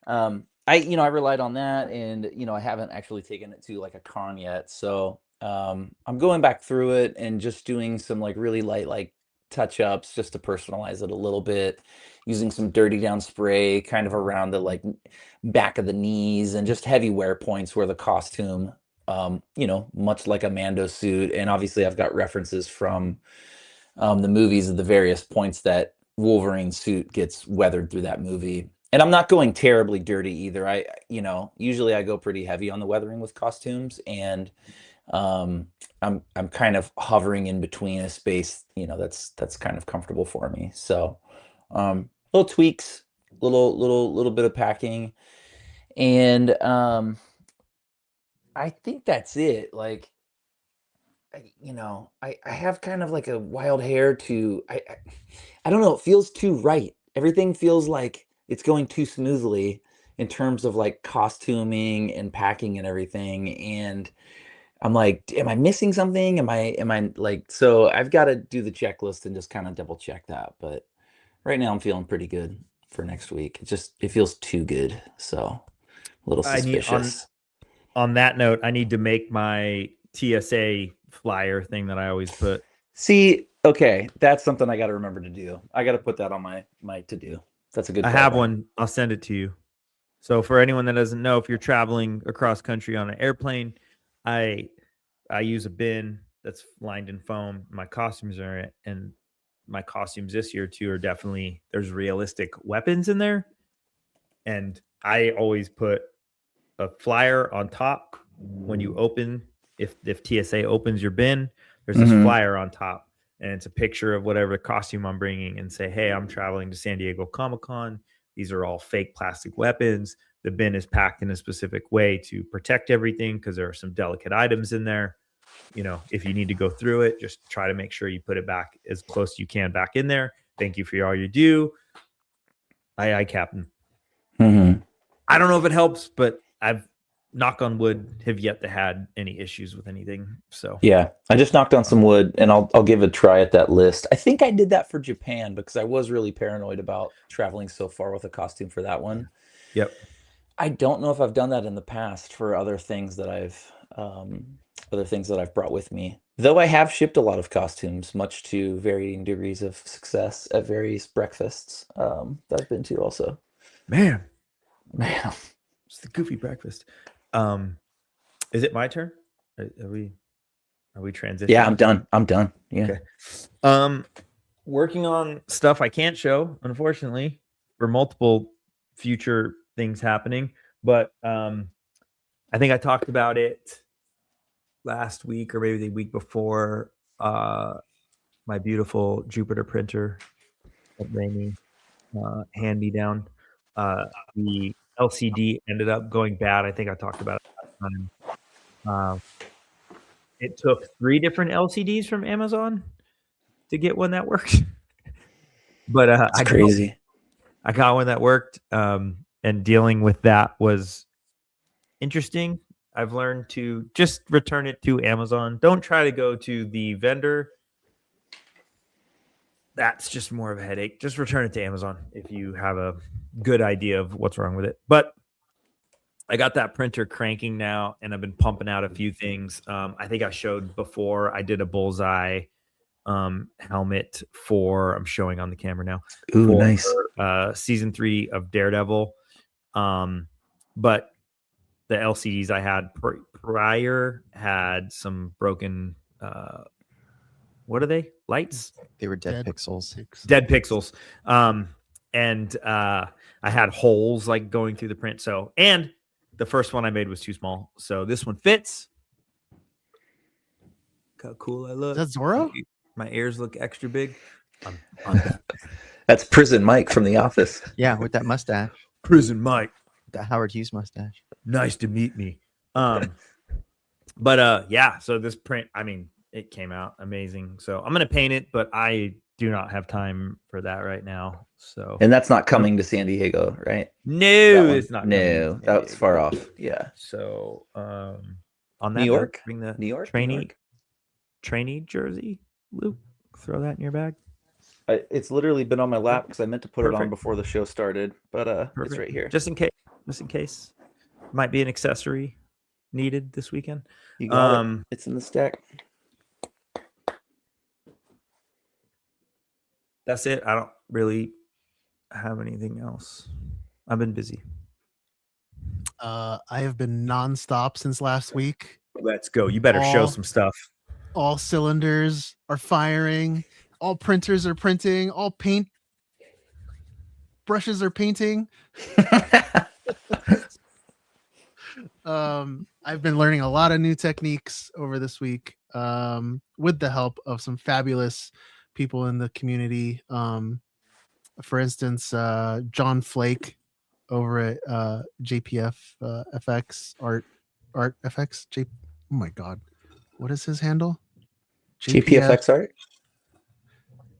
I relied on that, and I haven't actually taken it to like a con yet. So I'm going back through it and just doing some like really light like touch ups just to personalize it a little bit, using some dirty down spray kind of around the like back of the knees and just heavy wear points where the costume much like a Mando suit. And obviously I've got references from the movies of the various points that Wolverine suit gets weathered through that movie. And I'm not going terribly dirty either. Usually I go pretty heavy on the weathering with costumes, and I'm kind of hovering in between a space, that's kind of comfortable for me. So little tweaks, little bit of packing, and I think that's it. Like, I have kind of like a wild hair to I don't know, it feels too right. Everything feels like it's going too smoothly in terms of like costuming and packing and everything. And I'm like, am I missing something? Am I like, so I've got to do the checklist and just kind of double check that. But right now I'm feeling pretty good for next week. It feels too good. So a little I need suspicious. on that note, I need to make my TSA flyer thing that I always put. See, okay, that's something I got to remember to do. I got to put that on my to do. That's a good. I have one. I'll send it to you. So for anyone that doesn't know, if you're traveling across country on an airplane, I use a bin that's lined in foam. My costumes are in it, and my costumes this year too are definitely, there's realistic weapons in there. And I always put a flyer on top when you open, if TSA opens your bin, there's this flyer on top, and it's a picture of whatever costume I'm bringing, and say, hey, I'm traveling to San Diego Comic-Con. These are all fake plastic weapons. The bin is packed in a specific way to protect everything because there are some delicate items in there. If you need to go through it, just try to make sure you put it back as close as you can back in there. Thank you for all you do. Aye, Captain. I don't know if it helps, but I've, knock on wood, have yet to had any issues with anything. So yeah, I just knocked on some wood, and I'll give a try at that list. I think I did that for Japan because I was really paranoid about traveling so far with a costume for that one. Yep. I don't know if I've done that in the past for other things that I've brought with me. Though I have shipped a lot of costumes, much to varying degrees of success at various breakfasts that I've been to also. Man, it's the goofy breakfast. Is it my turn? Are we transitioning? Yeah, I'm done. Yeah. Okay. Working on stuff I can't show, unfortunately, for multiple future things happening. But I think I talked about it last week or maybe the week before. My beautiful Jupiter printer that Rainy hand me down. The LCD ended up going bad. I think I talked about it last time. It took 3 different LCDs from Amazon to get one that worked. But It's crazy. I got one that worked, and dealing with that was interesting. I've learned to just return it to Amazon. Don't try to go to the vendor. That's just more of a headache. Just return it to Amazon if you have a good idea of what's wrong with it. But I got that printer cranking now, and I've been pumping out a few things. I think I showed before I did a bullseye helmet for, I'm showing on the camera now. Ooh, for, nice. Season 3 of Daredevil. But the LCDs I had prior had some broken, what are they? Lights? They were dead pixels. Dead pixels. And I had holes like going through the print. So, and the first one I made was too small, so this one fits. Look how cool I look. Is that Zorro? My ears look extra big. I'm That's Prison Mike from The Office. Yeah, with that mustache, Prison Mike. that Howard Hughes mustache. Nice to meet me. But yeah, so this print, I mean, it came out amazing. So I'm gonna paint it, but I do not have time for that right now. So And that's not coming to San Diego, right? no, That one- it's not coming No, to San that's Diego. far off. Yeah. So on that New note, York? bring the New York? New trainee York? trainee jersey, Luke. Throw that in your bag. It's literally been on my lap because I meant to put it on Perfect. before the show started, but it's Perfect. right here. Just in case. Just in case. Might be an accessory needed this weekend. You got it. It's in the stack. That's it. I don't really have anything else. I've been busy. I have been nonstop since last week. Let's go. You better show All- some stuff. All cylinders are firing. All printers are printing. All paint brushes are painting. I've been learning a lot of new techniques over this week with the help of some fabulous people in the community. For instance, John Flake over at JPF FX Art FX. Oh my God, what is his handle? GPFX art?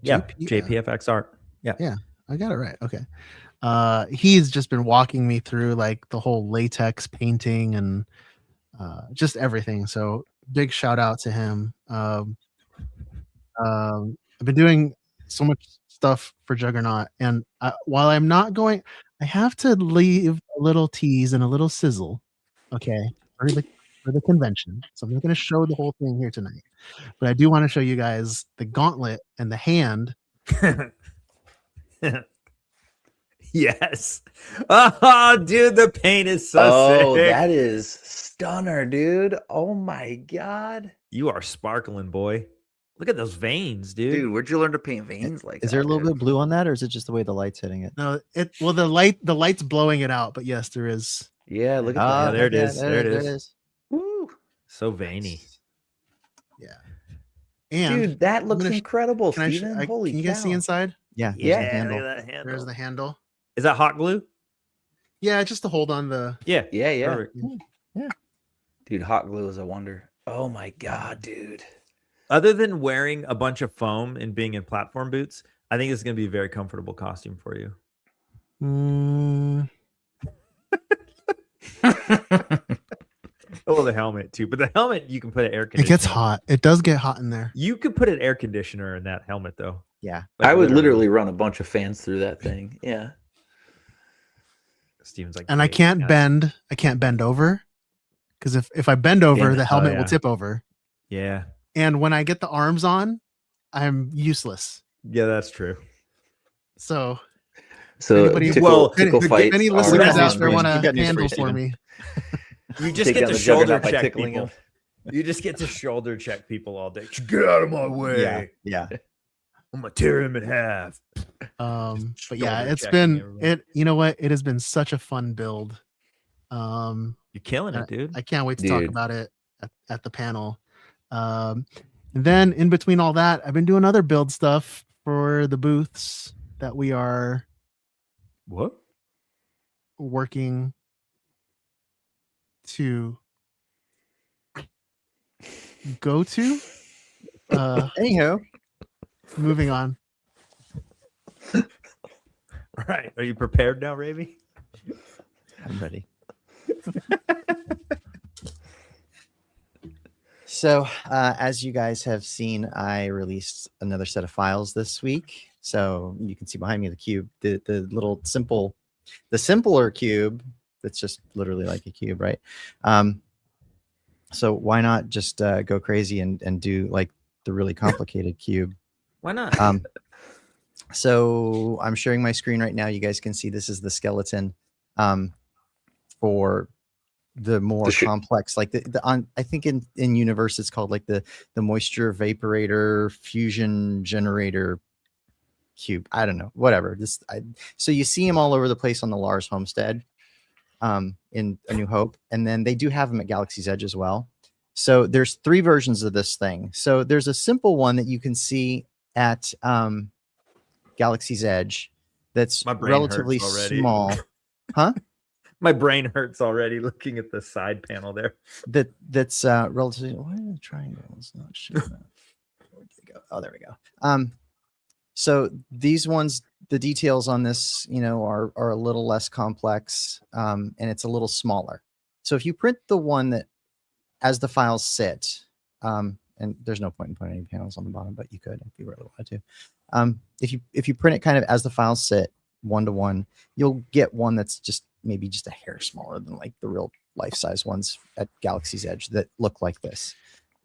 Yeah. JP JPFX art. Yeah. I got it right. Okay. He's just been walking me through like the whole latex painting and just everything. So big shout out to him. I've been doing so much stuff for Juggernaut, and while I'm not going, I have to leave a little tease and a little sizzle, okay, for the convention. So I'm not going to show the whole thing here tonight, but I do want to show you guys the gauntlet and the hand. Yes. Oh, dude, the paint is so Oh, sick. that is stunner, dude. Oh my God. You are sparkling, boy. Look at those veins, dude. Dude, where'd you learn to paint veins like Is that? there a little dude? bit of blue on that, or is it just the way the light's hitting it? No, the light's blowing it out, but yes, there is. Yeah, look at Ah, that. there it yeah, is. There it is. Woo. So veiny. Yeah. And Dude, that looks gonna sh- incredible, can Steven. Holy can you guys see cow. inside? Yeah, Yeah, there's the handle. look at that handle. There's the handle. Is that hot glue? Yeah, just to hold on the. Yeah. Yeah, yeah. Perfect. Dude, hot glue is a wonder. Oh my God, dude. Other than wearing a bunch of foam and being in platform boots, I think it's going to be a very comfortable costume for you. Oh, the helmet too. But the helmet, you can put an air It conditioner. gets hot. It does get hot in there. You could put an air conditioner in that helmet, though. Yeah. Like, I would literally run a bunch of fans through that thing. Yeah. Steven's like, And I "Wait, can't guys." bend. I can't bend over because if I bend over, Damn it. the helmet yeah. will tip over. Yeah. And when I get the arms on, I'm useless. Yeah, that's true. So So anybody, well, tickle if fights. any are listeners on out there screen. want Keep that to news handle for for you, me, You just Take get down to the shoulder juggernaut by check tickling people. him. You just get to shoulder check people all day. Get out of my way. Yeah. Yeah. I'm gonna tear him in half. but yeah, shoulder it's checking been everybody. it. You know what? It has been such a fun build. You're killing it, dude. I can't wait to talk Dude. about it at the panel. And then in between all that, I've been doing other build stuff for the booths that we are What? working to go to. Anyhow, Moving on. Right. Are you prepared now, Ravi? I'm ready. So, as you guys have seen, I released another set of files this week. So you can see behind me the cube, the little simple, the simpler cube that's just literally like a cube, right? So why not just go crazy and do like the really complicated cube? Why not? So I'm sharing my screen right now. You guys can see this is the skeleton for the more complex, like I think in universe it's called like the moisture vaporator fusion generator cube. I don't know, whatever. So you see him all over the place on the Lars homestead. in A New Hope, and then they do have them at Galaxy's Edge as well. So there's 3 versions of this thing. So there's a simple one that you can see at Galaxy's Edge that's My brain relatively hurts already. small. Huh? My brain hurts already looking at the side panel there. That's relatively. Why is the triangle? It's not sure. Where did it go? Oh, there we go. So these ones, the details on this, are a little less complex, and it's a little smaller. So if you print the one that, as the files sit, and there's no point in putting any panels on the bottom, but you could if you really wanted to. If you print it kind of as the files sit, 1-to-1, you'll get one that's maybe just a hair smaller than like the real life-size ones at Galaxy's Edge that look like this.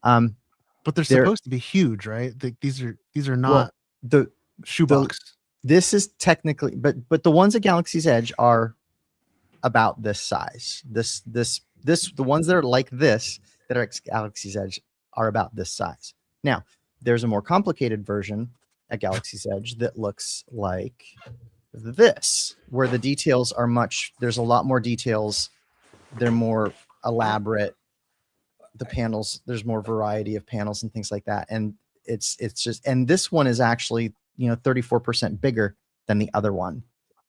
But they're supposed to be huge, right? These are not the shoebox. This is technically, but the ones at Galaxy's Edge are about this size. The ones that are like this that are at Galaxy's Edge are about this size. Now, there's a more complicated version at Galaxy's Edge that looks like this, where the details are there's a lot more details. They're more elaborate. The panels, there's more variety of panels and things like that. And it's just, and this one is actually, 34% bigger than the other one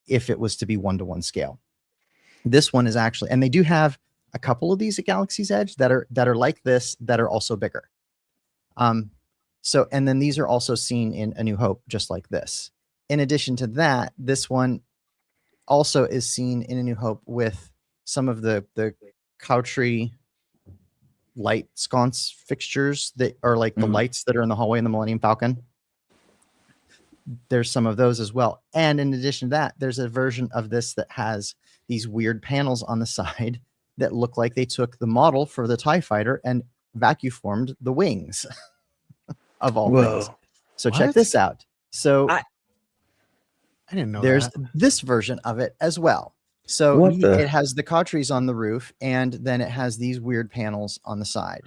if it was to be 1-to-1 scale. This one is actually, and they do have a couple of these at Galaxy's Edge that are like this, that are also bigger. So, and then these are also seen in A New Hope, just like this. In addition to that, this one also is seen in A New Hope with some of the Cowtree light sconce fixtures that are like the lights that are in the hallway in the Millennium Falcon. There's some of those as well. And in addition to that, there's a version of this that has these weird panels on the side that look like they took the model for the TIE fighter and vacuum formed the wings of all things. So check What? this out. So I didn't know there's that. this version of it as well. So What the- it has the Cowtrees on the roof, and then it has these weird panels on the side.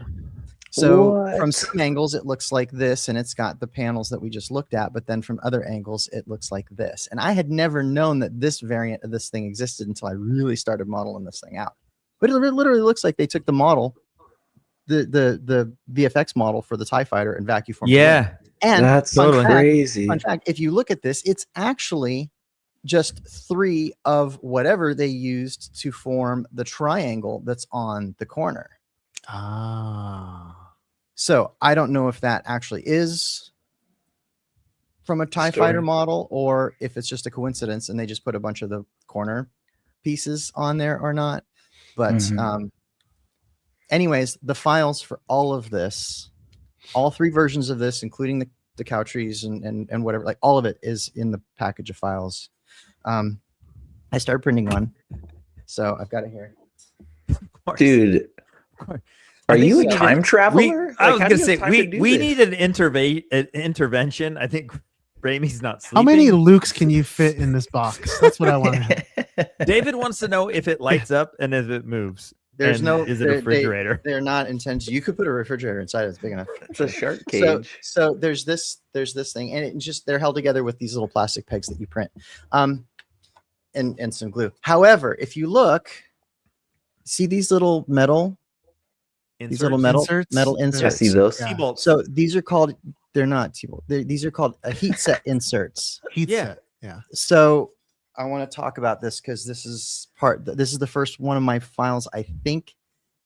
So from What? some angles, it looks like this, and it's got the panels that we just looked at. But then from other angles, it looks like this. And I had never known that this variant of this thing existed until I really started modeling this thing out. But it literally looks like they took the model, the VFX model for the TIE fighter, and vacuum formed it. Yeah. And That's fun so fact- crazy. Fun fact, if you look at this, it's actually just 3 of whatever they used to form the triangle that's on the corner. Ah. So I don't know if that actually is from a TIE Story. fighter model or if it's just a coincidence and they just put a bunch of the corner pieces on there or not. But Mhm. anyways, the files for all of this, all 3 versions of this, including the Cowtrees and whatever, like all of it is in the package of files. I started printing one, so I've got it here. Dude, I are think you we a needed- time traveler? I Like, was how gonna do you say have time to do we this? need an intervention. I think Raimi's not sleeping. How many Lukes can you fit in this box? That's what I want to know. David wants to know if it lights up and if it moves. There's And no. is it a refrigerator? They're not intended. You could put a refrigerator inside. It's big enough. It's a shark So, cage. so there's this thing, and it just they're held together with these little plastic pegs that you print, and some glue. However, if you look, see these little metal Inserts? metal Yeah, I inserts. see those. Yeah. T-bolts. So these are called. They're not T-bolt. These are called heat set inserts. Heat Yeah. set. Yeah. So I want to talk about this because this is the first one of my files I think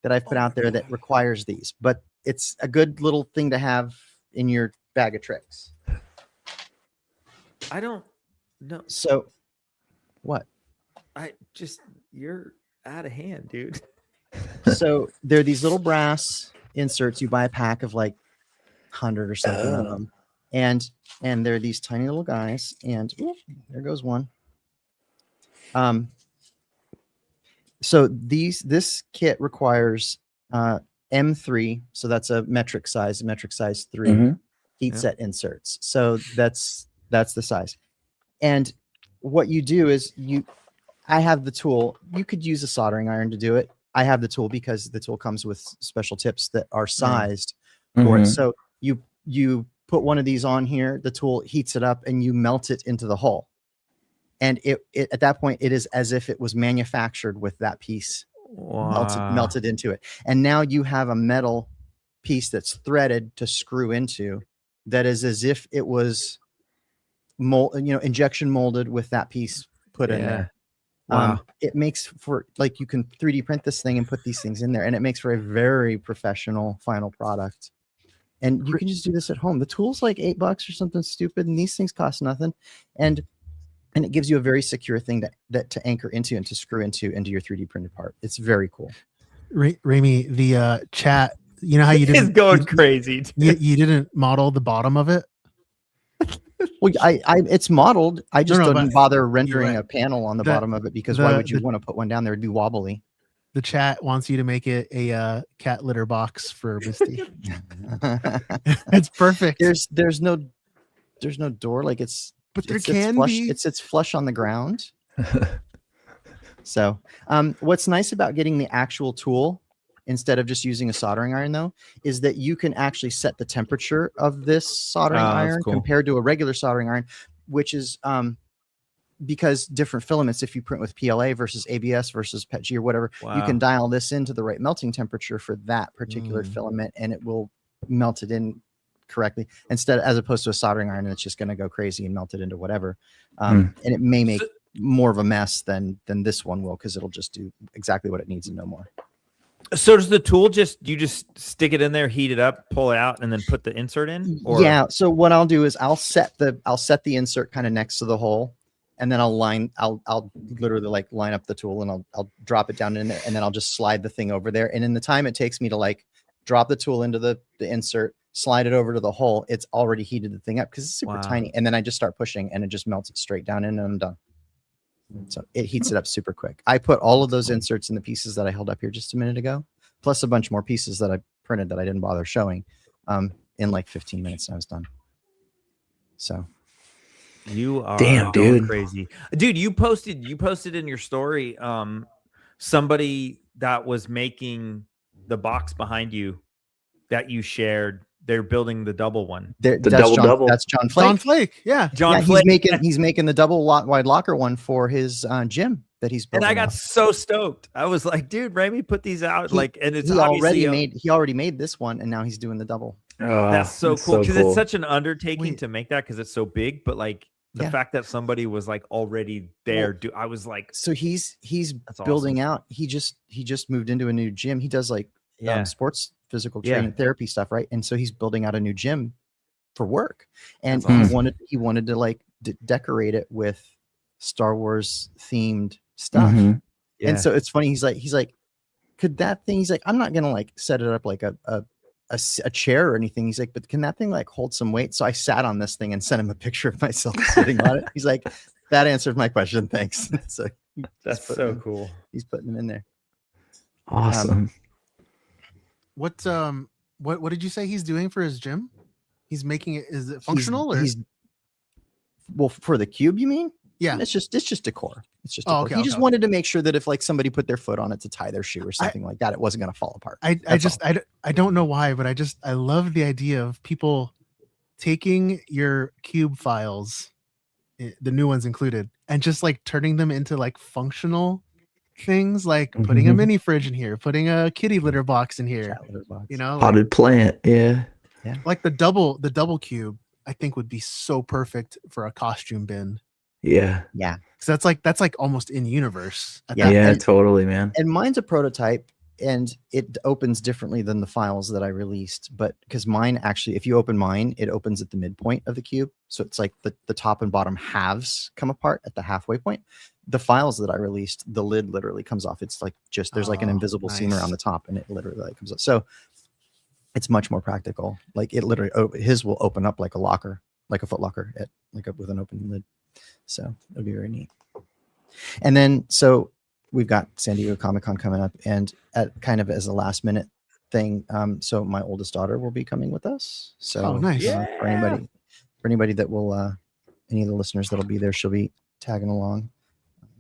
that I've put out there that requires these, but it's a good little thing to have in your bag of tricks. I don't know. So what? You're out of hand, dude. So they're these little brass inserts. You buy a pack of like 100 or something of Oh. them, and they're these tiny little guys. And oop, there goes one. So this kit requires M3, so that's a metric size 3 Mhm. heat Yeah. set inserts. So that's the size. And what you do is I have the tool. You could use a soldering iron to do it. I have the tool because the tool comes with special tips that are sized for it. Mhm. So you put one of these on here, the tool heats it up and you melt it into the hole. and it at that point it is as if it was manufactured with that piece melted into it. And now you have a metal piece that's threaded to screw into that is as if it was injection molded with that piece put in there. Wow. It makes for like you can 3D print this thing and put these things in there, and it makes for a very professional final product. And you can just do this at home. The tool's like $8 or something stupid, and these things cost nothing. And it gives you a very secure thing that to anchor into and to screw into your 3D printed part. It's very cool. Rami, the chat, you know how you It's didn't going crazy. you didn't model the bottom of it? Well, it's modeled. I just No, didn't but bother rendering right. a panel on the The- bottom of it because why would you want to put one down there? It'd be wobbly. The chat wants you to make it a cat litter box for Misty. It's perfect. There's no door. Like But there it sits can flush, be. It sits flush on the ground. So, what's nice about getting the actual tool instead of just using a soldering iron, though, is that you can actually set the temperature of this soldering iron cool. compared to a regular soldering iron, which is because different filaments, if you print with PLA versus ABS versus PETG or whatever, you can dial this into the right melting temperature for that particular filament, and it will melt it in correctly as opposed to a soldering iron that's just going to go crazy and melt it into whatever. And it may make more of a mess than this one will, because it'll just do exactly what it needs and no more. So does the tool you just stick it in there, heat it up, pull it out, and then put the insert in? Or? Yeah. So what I'll do is I'll set the insert kind of next to the hole, and then I'll literally like line up the tool, and I'll drop it down in there, and then I'll just slide the thing over there. And in the time it takes me to like drop the tool into the insert, slide it over to the hole, it's already heated the thing up because it's super tiny. And then I just start pushing, and it just melts it straight down in, and I'm done. So it heats it up super quick. I put all of those inserts in the pieces that I held up here just a minute ago, plus a bunch more pieces that I printed that I didn't bother showing in like 15 minutes, and I was done. So you are damn, going dude. crazy. Dude, you posted in your story somebody that was making the box behind you that you shared. They're building the double one. that's double. That's John Flake. John Flake, yeah. John Flake. He's making the double wide locker one for his gym that he's building. And I got so stoked. I was like, dude, Rami put these out. And it's he obviously already made this one, and now he's doing the double. that's so cool because it's such an undertaking to make that because it's so big. But like the fact that somebody was like already there, I was like, so he's that's building awesome. out. He just moved into a new gym. He does like sports physical Yeah. training therapy stuff, right? And so he's building out a new gym for work, and That's he wanted to like decorate it with Star Wars themed stuff. Yeah. And so it's funny. He's like, could that thing? He's like, I'm not gonna like set it up like a chair or anything. He's like, but can that thing like hold some weight? So I sat on this thing and sent him a picture of myself sitting on it. He's like, that answered my question. Thanks. So That's so cool. He's putting them in there. Awesome. What did you say he's doing for his gym? He's making it. Is it functional? Well, for the cube, you mean? Yeah. It's just decor. It's just Oh, decor. okay, He just okay. wanted to make sure that if like somebody put their foot on it to tie their shoe or something like that, it wasn't going to fall apart. I don't know why, but I love the idea of people taking your cube files, the new ones included, and just like turning them into like functional things, like putting a mini fridge in here, putting a kitty litter box in here. Cat litter box. You know, Potted plant. Yeah. like the double cube, I think would be so perfect for a costume bin. Yeah. Yeah. Because that's like almost in universe. at Yeah. that Yeah, point. totally, man. And mine's a prototype, and it opens differently than the files that I released. But because mine actually, if you open mine, it opens at the midpoint of the cube. So it's like the top and bottom halves come apart at the halfway point. The files that I released, the lid literally comes off. It's like there's like an invisible seam nice. around the top, and it literally like comes up. So it's much more practical. Like it literally, his will open up like a locker, like a Foot Locker, with an open lid. So it'll be very neat. And then so we've got San Diego Comic-Con coming up, and at kind of as a last minute thing, so my oldest daughter will be coming with us. So Oh, nice. for anybody that will any of the listeners that'll be there, she'll be tagging along.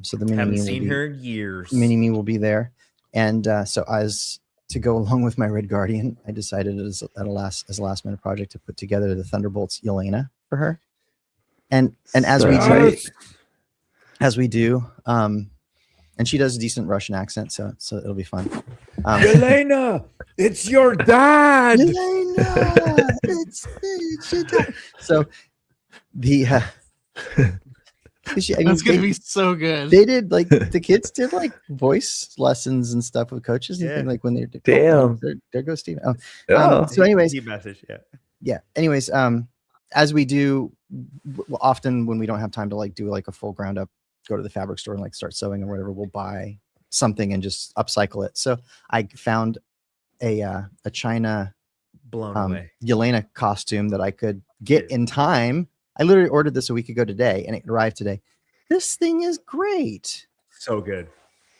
So the Haven't mini seen her in years. mini me will be there, and so as to go along with my Red Guardian, I decided as a last minute project to put together the Thunderbolts Yelena for her, and as we Right. as we do. And she does a decent Russian accent, so it'll be fun. Elena, it's your dad. Elena, it's your dad. So the That's gonna be so good. they did like the kids did like voice lessons and stuff with coaches and Yeah. things, like when they're Damn. there goes Steven. Oh. So anyways, Deep message. Yeah. yeah. Anyways, as we do often when we don't have time to like do like a full ground up, go to the fabric store and like start sewing or whatever, we'll buy something and just upcycle it. So I found a China Blown away. Yelena costume that I could get in time. I literally ordered this a week ago today and it arrived today. This thing is great. So good.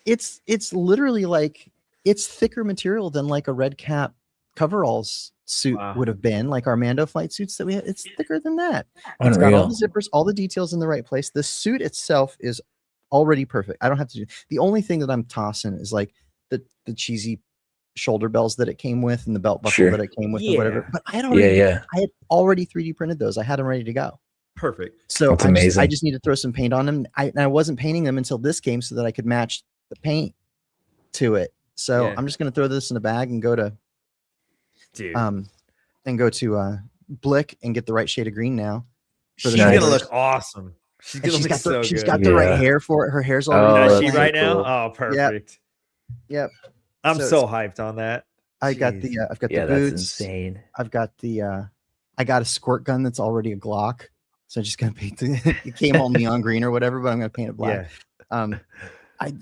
It's literally like it's thicker material than like a red cap coveralls suit Wow. would have been, like our Mando flight suits that we had. It's thicker than that. It's got all Unreal. the zippers, all the details in the right place. The suit itself is already perfect. I don't have to do the only thing that I'm tossing is like the cheesy shoulder bells that it came with and the belt buckle Sure. that it came with or whatever. Yeah. But I had Yeah, already yeah. I had already 3D printed those. I had them ready to go. Perfect. So That's I amazing. just need to throw some paint on them. I wasn't painting them until this game so that I could match the paint to it. So Yeah. I'm just gonna throw this in a bag and go to Dude. Blick and get the right shade of green now. for She's the gonna shoulders. look awesome. She's And gonna she's look got so the, she's good. got the right Yeah. hair for it. Her hair's Oh, already Does done. she that's right so now? cool. Oh, perfect. Yep. I'm So so it's- hyped on that. I got Jeez. the I've got Yeah, the that's boots. insane. I've got the I got a squirt gun that's already a Glock. So I'm just gonna paint the it came all neon green or whatever, but I'm gonna paint it black. Yeah.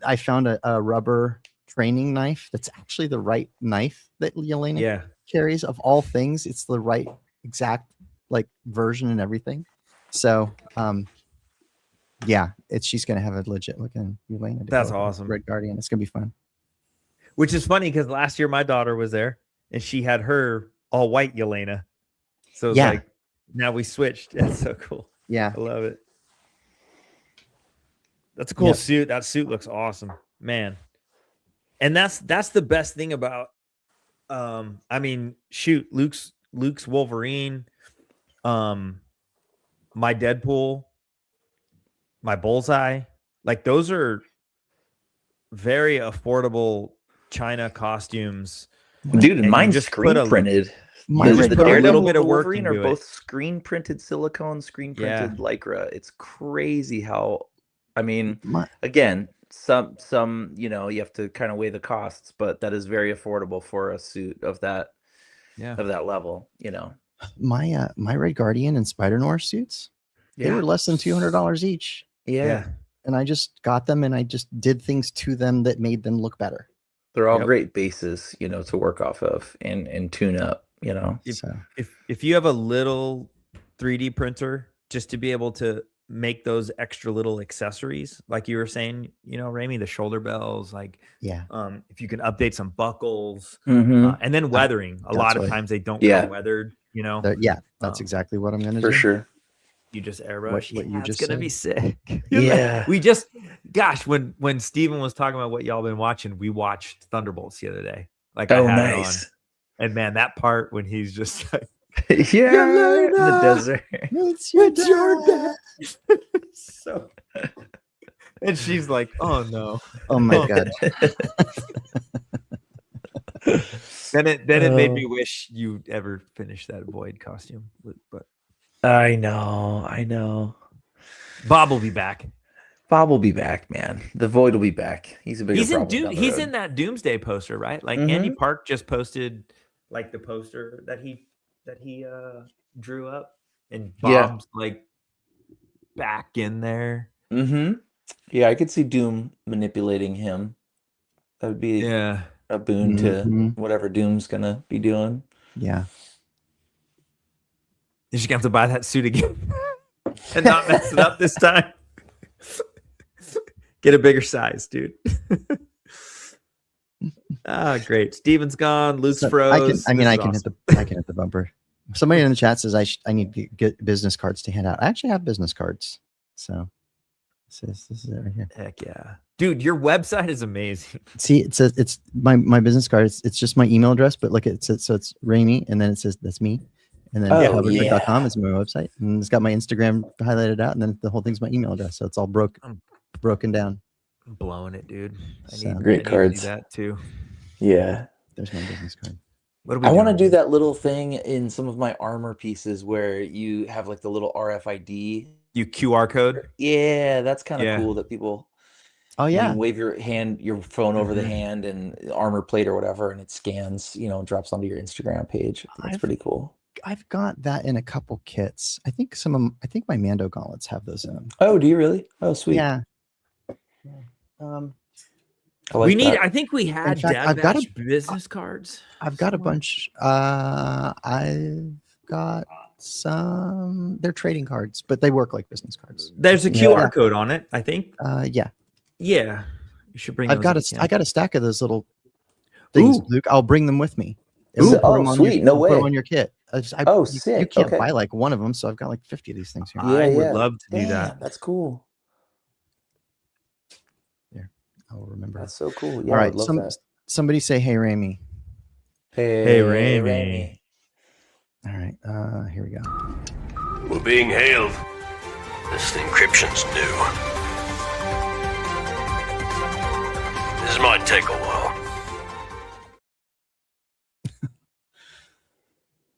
I found a rubber training knife that's actually the right knife that Yelena Yeah. carries of all things. It's the right exact like version and everything. So yeah, she's gonna have a legit looking Yelena. to That's go with awesome. Red Guardian. It's gonna be fun. Which is funny because last year my daughter was there and she had her all white Yelena. So it's Yeah. like now we switched. That's so cool. Yeah. I love it. That's a cool Yep. suit. That suit looks awesome, man. And that's the best thing about I mean, shoot, Luke's Wolverine, my Deadpool, my Bullseye, like those are very affordable China costumes. Dude, And and you mine's just put screen a- printed. Mine The was put a Daredevil little bit of and work Wolverine are into it. both screen printed silicone, screen printed lycra. It's crazy how, I mean, My- again, some you know, you have to kind of weigh the costs, but that is very affordable for a suit of that level, you know. my Red Guardian and Spider Noir suits, they were less than $200 each. Yeah. And I just got them and I just did things to them that made them look better. They're all Yep. great bases, you know, to work off of and tune up, you know. So If you have a little 3D printer just to be able to make those extra little accessories, like you were saying, you know, Ramey, the shoulder bells, like yeah. if you can update some buckles, Mhm. and then weathering. A that's lot of what- times they don't Yeah. come weathered, you know. Yeah, that's Um, exactly what I'm gonna For do. sure. You just airbrush. what you Yeah, just it's gonna be sick. Yeah. We just, gosh, when Steven was talking about what y'all been watching, we watched Thunderbolts the other day. Like Oh, I had it on. nice. And man, that part when he's just like, Yeah, in the desert. It's your dad. so, and she's like, oh no. Oh my god. Then it made me wish you ever finished that Void costume. But I know. Bob will be back. Bob will be back, man. The Void will be back. He's a big. He's in he's in that Doomsday poster, right? Like Mhm. Andy Park just posted like the poster that he drew up, and Yeah. Bob's like back in there. Mm-hmm. Yeah, I could see Doom manipulating him. That would be Yeah. a boon Mhm. to whatever Doom's gonna be doing. Yeah. You're just gonna have to buy that suit again and not mess it up this time. Get a bigger size, dude. Great. Steven's gone. Luke's So froze. I can This is awesome. hit the bumper. Somebody in the chat says I need to get business cards to hand out. I actually have business cards. So this is it right here. Heck yeah, dude! Your website is amazing. See, it says it's my business card. It's just my email address, but look, it says so it's Ramey, and then it says that's me, and then Oh, publicly.com is my website, and it's got my Instagram highlighted out, and then the whole thing's my email address. So it's all broke. broken down. I'm blowing it, dude. So- Great I need to cards. do that too. Yeah. There's my business card. What are we I want to doing? do that little thing in some of my armor pieces where you have like the little RFID. You QR code? Yeah, that's kind of Yeah. cool that people Oh you yeah. can wave your phone over the Mhm. hand and armor plate or whatever, and it scans, and drops onto your Instagram page. I think that's I've- pretty cool. I've got that in a couple kits. I think my Mando gauntlets have those in them. Oh, do you really? Oh, sweet. Yeah. Um, I like that. I think we had fact, Dad I've got a- Batch business cards. I've got a somewhere. bunch. I've got some. They're trading cards, but they work like business cards. There's a QR code on it, I think. Yeah. Yeah. You should bring I've those got if you I can. got a stack of those little things, Ooh. Luke. I'll bring them with me. Ooh. We'll put Oh, 'em on sweet. No we'll put 'em way. on your kit. You Sick. can't Okay. buy like one of them, so I've got like 50 of these things here. I would Yeah. love to do Damn, that. that's cool. I'll remember. That's so cool. Yeah, All I right. would love that. Somebody say, "Hey, Raimi." Hey, Raimi. All right. Here we go. We're being hailed. This encryption's new. This might take a while.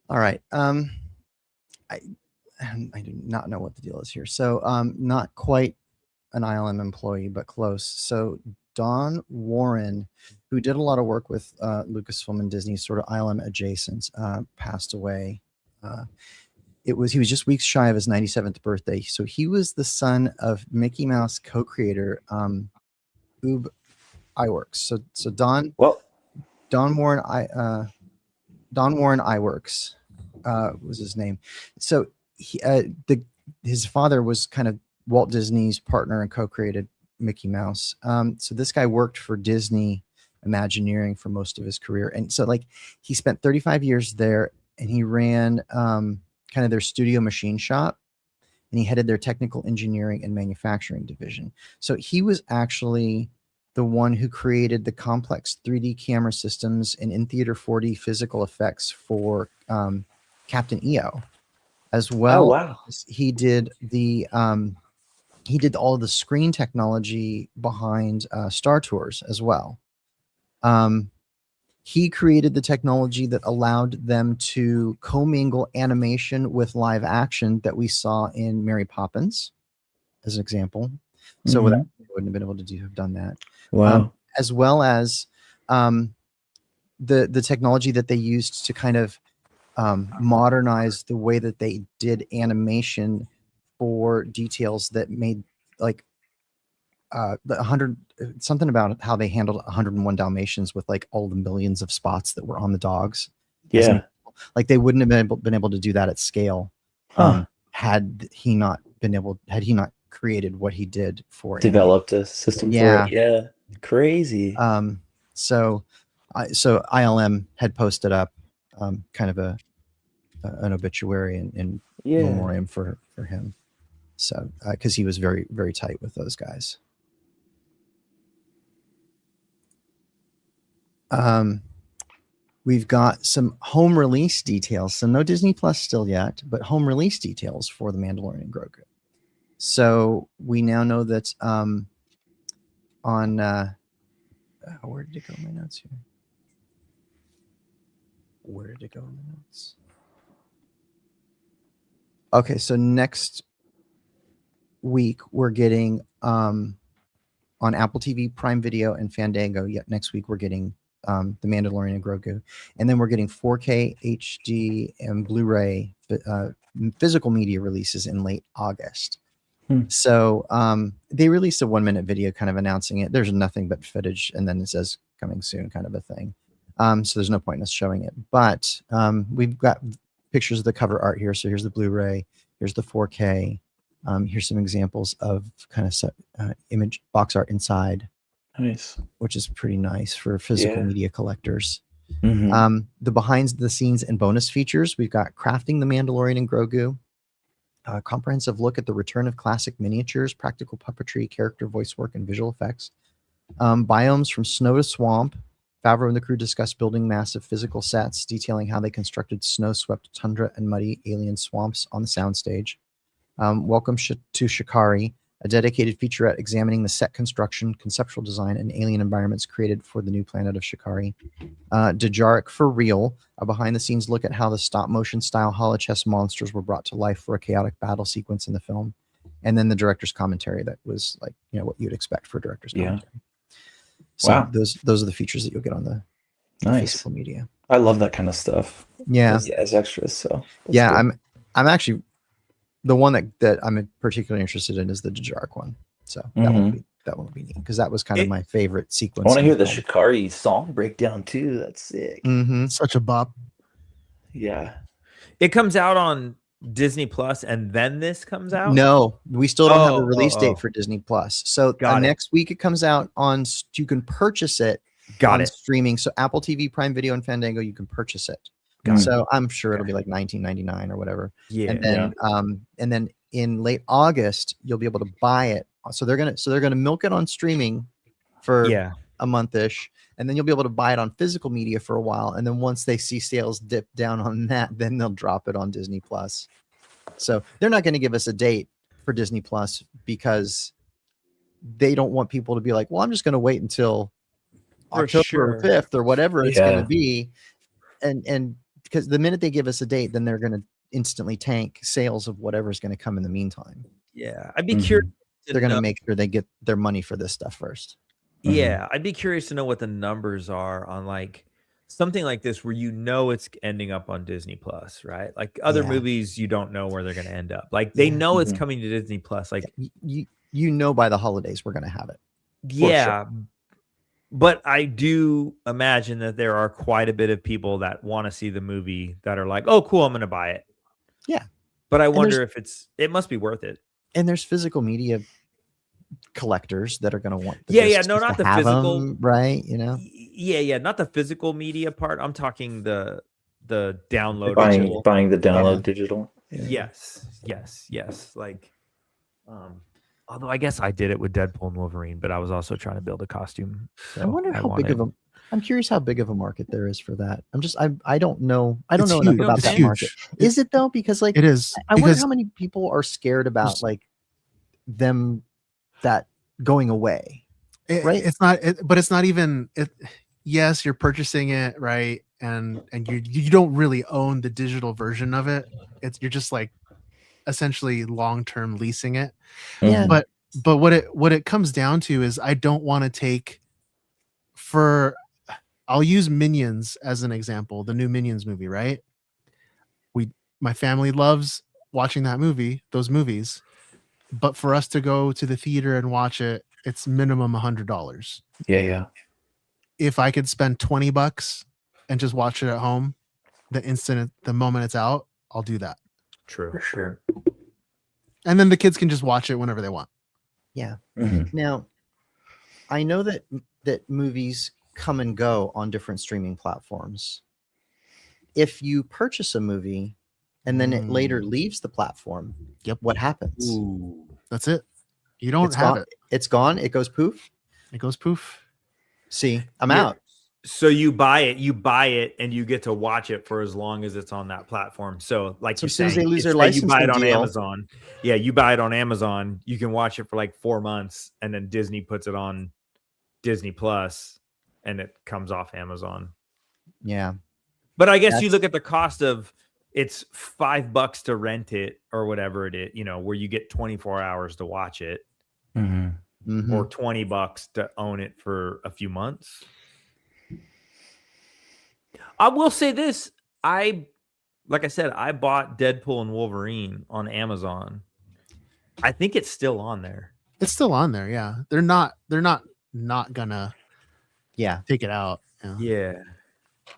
All right. I do not know what the deal is here. So, not quite an ILM employee, but close. So, Don Warren, who did a lot of work with Lucasfilm and Disney, sort of ILM adjacent, passed away. He was just weeks shy of his 97th birthday. So he was the son of Mickey Mouse co-creator Ub Iwerks. So Don Warren Iwerks was his name. So his father was kind of Walt Disney's partner and co-created Mickey Mouse. So this guy worked for Disney Imagineering for most of his career, and so he spent 35 years there, and he ran kind of their studio machine shop, and he headed their technical engineering and manufacturing division. So he was actually the one who created the complex 3D camera systems and in-theater 4D physical effects for Captain EO, as well. Oh, wow. As he did all of the screen technology behind Star Tours as well. He created the technology that allowed them to commingle animation with live action that we saw in Mary Poppins, as an example. So without, he wouldn't have been able to have done that. Wow. As well as the technology that they used to kind of modernize the way that they did animation for details that made the 100 something about how they handled 101 Dalmatians with all the millions of spots that were on the dogs. Yeah. They wouldn't have been able to do that at scale had he not created what he did for Developed a system Yeah. for it. Yeah. Crazy. So ILM had posted up kind of an obituary and Yeah. memoriam for him. So because he was very, very tight with those guys. We've got some home release details. So no Disney Plus still yet, but home release details for The Mandalorian and Grogu. So we now know that on where did it go in my notes here? Where did it go in the notes? Okay, so next week we're getting on Apple TV, Prime Video, and Fandango. Yet next week we're getting The Mandalorian and Grogu, and then we're getting 4K HD and Blu-ray physical media releases in late August. So they released a 1-minute video kind of announcing it. There's nothing but footage, and then it says coming soon kind of a thing. So there's no point in us showing it, but we've got pictures of the cover art here. So here's the Blu-ray, here's the 4K. Here's some examples of kind of image box art inside. Nice. Which is pretty nice for physical media collectors. Mhm. The behind the scenes and bonus features, we've got Crafting the Mandalorian and Grogu, a comprehensive look at the return of classic miniatures, practical puppetry, character voice work, and visual effects. Biomes from snow to swamp. Favreau and the crew discussed building massive physical sets, detailing how they constructed snow-swept tundra and muddy alien swamps on the soundstage. Welcome to Shikari, a dedicated featurette examining the set construction, conceptual design, and alien environments created for the new planet of Shikari. Dejarik for Real, a behind-the-scenes look at how the stop-motion style holochess monsters were brought to life for a chaotic battle sequence in the film. And then the director's commentary that was like, what you'd expect for a director's Yeah. commentary. So Wow. those are the features that you'll get on the Nice. physical media. I love that kind of stuff. Yeah. As extras. So that's Yeah, good. I'm actually the one that I'm particularly interested in is the Dejarik one. So that one will be neat because that was kind of my favorite sequence. I want to in hear the film. Shikari song breakdown too. That's sick. Such a bop. Yeah. It comes out on Disney Plus, and then this comes out. No, we still don't have a release oh. date for Disney Plus. So Got it. next week it comes out on. You can purchase it Got on it. streaming. So Apple TV, Prime Video, and Fandango, you can purchase it. Got it. So I'm sure it'll be like $19.99 or whatever. Yeah. And then in late August you'll be able to buy it. So they're gonna milk it on streaming for a month-ish, and then you'll be able to buy it on physical media for a while. And then once they see sales dip down on that, then they'll drop it on Disney Plus. So they're not going to give us a date for Disney Plus because they don't want people to be like, well, I'm just going to wait until For October sure. 5th or whatever it's going Yeah. to be. And because the minute they give us a date, then they're going to instantly tank sales of whatever's going to come in the meantime. Yeah. I'd be curious. They're going know- to make sure they get their money for this stuff first. Yeah, I'd be curious to know what the numbers are on like something like this where it's ending up on Disney Plus, right? Like other Yeah. movies, you don't know where they're going to end up. Like they know it's Mhm. coming to Disney Plus. Like, You know by the holidays we're going to have it. yeah. But I do imagine that there are quite a bit of people that want to see the movie that are like, oh, cool, I'm going to buy it. Yeah. But I And wonder if it must be worth it. And there's physical media collectors that are going to want the Yeah, discs no, just not to the have physical- them, right? Yeah, not the physical media part. I'm talking the download. digital. Buying the download digital. Yes. Like, although I guess I did it with Deadpool and Wolverine, but I was also trying to build a costume. I wonder how big of a. I'm curious how big of a market there is for that. I don't know. I don't It's know enough huge. about It's that huge. market. Is it though? Because like It is. I wonder because how many people are scared about There's- like them that going away. right? It's not. But it's not even. Yes, you're purchasing it, right? And you don't really own the digital version of it. You're just like essentially long-term leasing it. Yeah. But what it comes down to is I don't want to take I'll use Minions as an example, the new Minions movie, right? My family loves watching those movies, but for us to go to the theater and watch it, it's minimum $100. Yeah. If I could spend $20 and just watch it at home, the moment it's out, I'll do that. True. For sure. And then the kids can just watch it whenever they want. Yeah. Mhm. Now, I know that movies come and go on different streaming platforms. If you purchase a movie and then it later leaves the platform, what happens? Ooh. That's it. You don't It's have gone. it. It's gone. It goes poof. It goes poof. See, I'm Yeah. out. So you buy it and you get to watch it for as long as it's on that platform. So like So you're as soon as saying, they lose their say you buy licensing it on deal- Amazon. Yeah, you buy it on Amazon, you can watch it for like 4 months, and then Disney puts it on Disney Plus and it comes off Amazon. Yeah. But I guess you That's- look at the cost of it's $5 to rent it or whatever it is, where you get 24 hours to watch it, Mhm. Mhm. or $20 to own it for a few months. I will say this. Like I said, I bought Deadpool and Wolverine on Amazon. I think it's still on there. It's still on there. Yeah. They're not gonna Yeah. take it out. Yeah. Yeah.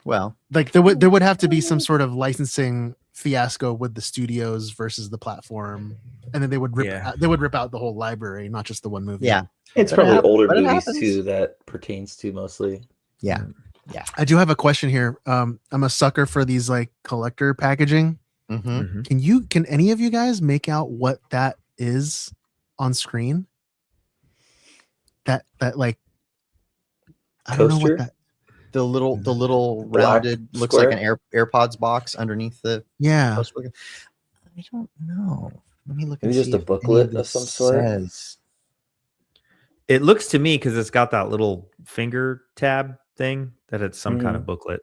Well, Like there would have to be some sort of licensing fiasco with the studios versus the platform. And then they would rip out the whole library, not just the one movie. yeah. It's But it probably hap- older but it movies happens. too that pertains to mostly. Yeah. I do have a question here. I'm a sucker for these like collector packaging. Mm-hmm. Can any of you guys make out what that is on screen? That like I don't know Coaster? what that. The little Black rounded looks like square? an AirPods box underneath the Yeah. poster. I don't know. Let me look. Maybe and just see a if any booklet of this some sort? says. It looks to me, because it's got that little finger tab thing, that it's some kind of booklet.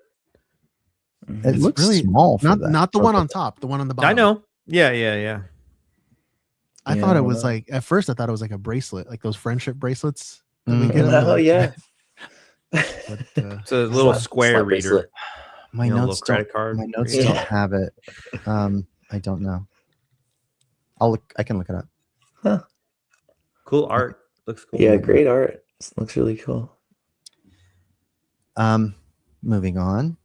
It It's looks really small for not that. not the for one a on booklet. top, the one on the bottom. I know. Yeah. I thought it was Yeah. like at first I thought it was like a bracelet, like those friendship bracelets that we Mhm. get. Oh yeah. But, It's a little square Slap reader. bracelet. My You know, a notes little credit card My notes reader. don't Yeah. have it. I don't know. I can look it up. Huh. Cool art. Looks cool. Yeah, great art. This looks really cool. Moving on.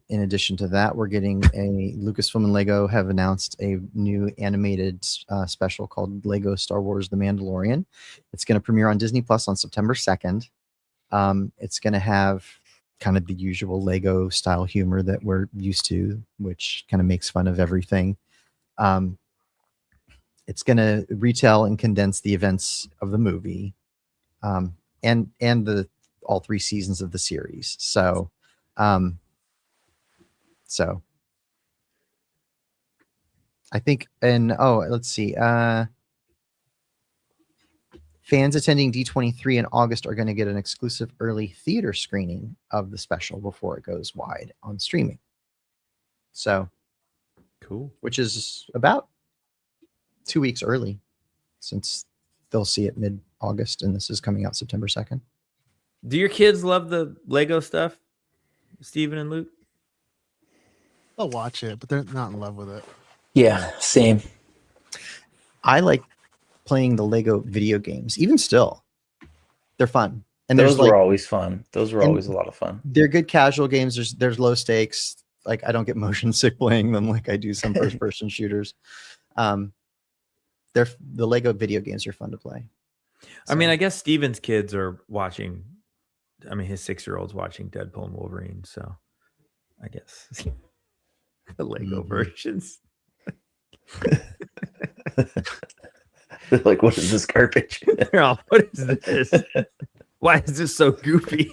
In addition to that, we're getting a Lucasfilm and Lego have announced a new animated special called Lego Star Wars: The Mandalorian. It's going to premiere on Disney Plus on September 2nd. It's going to have kind of the usual Lego style humor that we're used to, which kind of makes fun of everything. It's going to retell and condense the events of the movie, and the all 3 seasons of the series. So I think, and let's see. Fans attending D23 in August are going to get an exclusive early theater screening of the special before it goes wide on streaming. So, Cool. which is about 2 weeks early, since they'll see it mid-August, and this is coming out September 2nd. Do your kids love the Lego stuff, Steven and Luke? they'll watch it, but they're not in love with it. Yeah, same. I like playing the Lego video games. Even still, they're fun, and Those there's were like always fun. Those were and- always a lot of fun. they're good casual games. There's low stakes. Like I don't get motion sick playing them like I do some first person shooters. The Lego video games are fun to play. I mean, So- I guess Steven's kids are watching. I mean, his 6-year-old's watching Deadpool and Wolverine, so I guess the Lego Mhm. versions. They're like, what is this garbage? They're all, what is this? Why is this so goofy?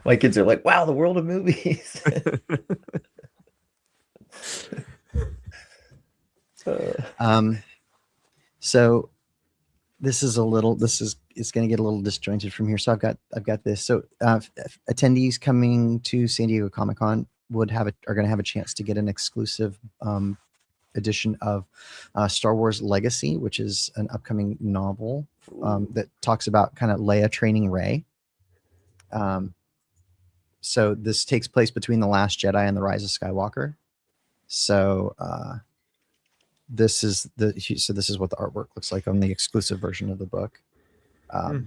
My kids are like, wow, the world of movies. So it's going to get a little disjointed from here. So I've got this. So attendees coming to San Diego Comic-Con are going to have a chance to get an exclusive edition of Star Wars Legacy, which is an upcoming novel that talks about kind of Leia training Rey. So this takes place between The Last Jedi and The Rise of Skywalker. So this is what the artwork looks like on the exclusive version of the book. So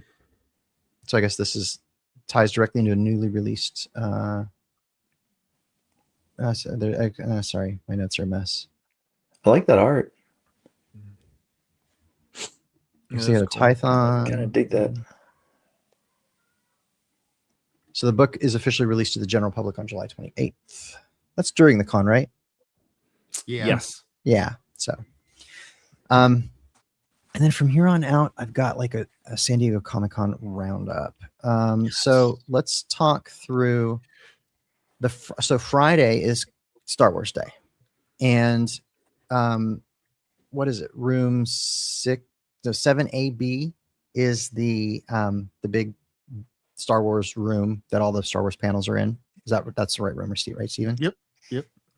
I guess this ties directly into a newly released. Sorry, my notes are a mess. I like that art. You see, a Tython. Kind of dig that. So the book is officially released to the general public on July 28th. That's during the con, right? Yeah. Yes. Yeah. So, and then from here on out, I've got like a San Diego Comic-Con roundup. So let's talk through so Friday is Star Wars Day, and what is it? Room 7AB is the big Star Wars room that all the Star Wars panels are in. That's the right room, right, Steven? Yep.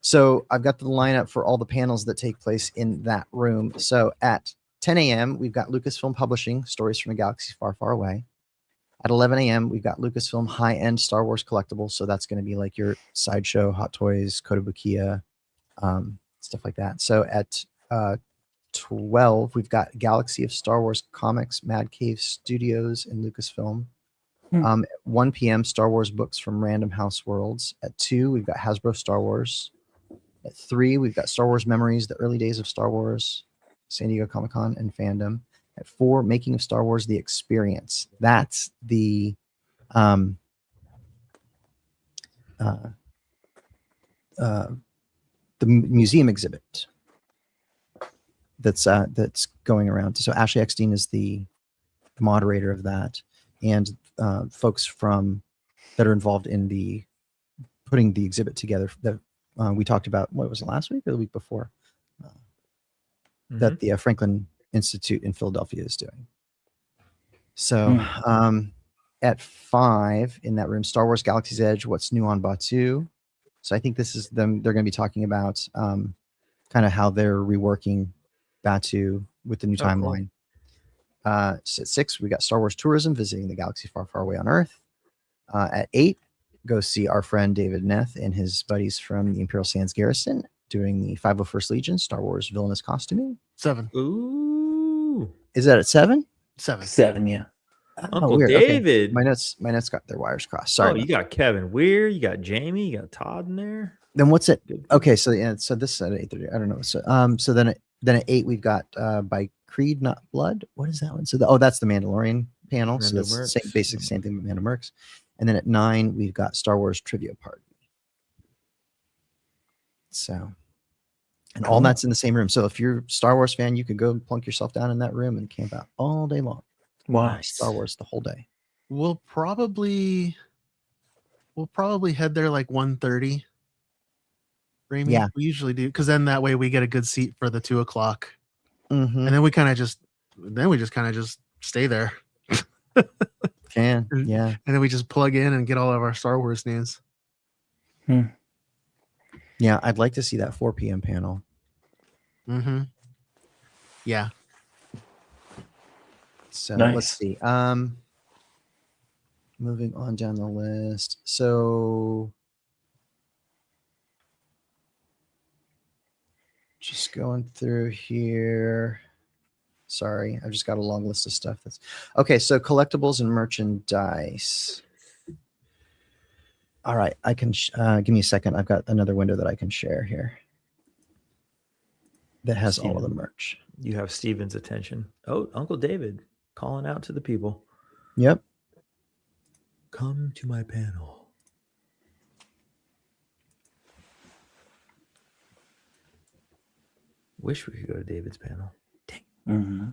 So I've got the lineup for all the panels that take place in that room. So at 10 a.m., we've got Lucasfilm Publishing, Stories from a Galaxy Far, Far Away. At 11 a.m., we've got Lucasfilm high-end Star Wars collectibles. So that's going to be like your Sideshow, Hot Toys, Kotobukiya, stuff like that. So at 12, we've got Galaxy of Star Wars Comics, Mad Cave Studios, and Lucasfilm. At 1 p.m., Star Wars books from Random House Worlds. At 2, we've got Hasbro Star Wars. At 3, we've got Star Wars Memories, the early days of Star Wars, San Diego Comic-Con and fandom. At 4, Making of Star Wars, The Experience. That's the museum exhibit that's going around. So Ashley Eckstein is the moderator of that, and folks that are involved in the putting the exhibit together that we talked about. What was it, last week or the week before? that the Franklin Institute in Philadelphia is doing. So at 5 in that room, Star Wars Galaxy's Edge, What's New on Batuu. So I think this is them. They're going to be talking about kind of how they're reworking Batuu with the new timeline. At 6, we got Star Wars Tourism, Visiting the Galaxy Far, Far Away on Earth. At 8, go see our friend David Neth and his buddies from the Imperial Sands Garrison doing the 501st Legion Star Wars Villainous Costuming. 7. Ooh. Is that at 7? 7. 7, yeah. Uncle weird. David. Okay. My notes got their wires crossed. Sorry. Oh, you got Kevin Weir, you got Jamie, you got Todd in there. Then what's it? Okay, so yeah, so this is at 8:30. I don't know. So then at 8 we've got by Creed Not Blood. What is that one? So that's the Mandalorian panel. So that's the same, basically same thing with Amanda Merks. And then at 9 we've got Star Wars Trivia Party. So, and all that's in the same room. So if you're a Star Wars fan, you could go plunk yourself down in that room and camp out all day long. Wow. Star Wars the whole day. We'll probably head there like 1:30. Ramy, Yeah. we usually do, because then that way we get a good seat for the 2 o'clock, Mm-hmm. and then we just kind of just stay there, Yeah. and then we just plug in and get all of our Star Wars news. Yeah, I'd like to see that 4 p.m. panel. Mm-hmm. Yeah. So Nice. let's see. Moving on down the list. So just going through here. Sorry, I've just got a long list of stuff. That's okay. So collectibles and merchandise. All right, I can give me a second. I've got another window that I can share here that has all of the merch. You have Steven's attention. Oh, Uncle David calling out to the people. Yep. Come to my panel. Wish we could go to David's panel. Dang. Mm-hmm.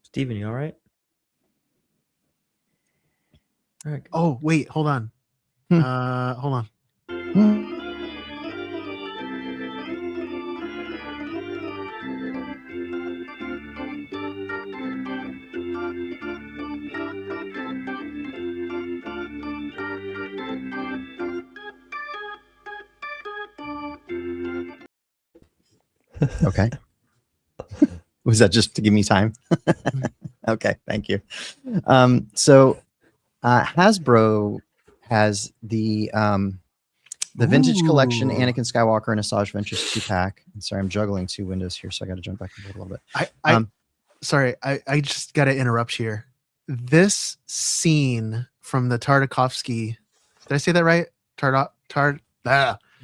Steven, you all right? All right. Oh wait, hold on. Hmm. Hold on. Okay. Was that just to give me time? Okay, thank you. So Hasbro has the vintage collection Ooh. Anakin Skywalker and Asajj Ventress 2-pack. I'm sorry, I'm juggling 2 windows here, so I got to jump back a little bit. I just got to interrupt here. This scene from the Tartakovsky, did I say that right?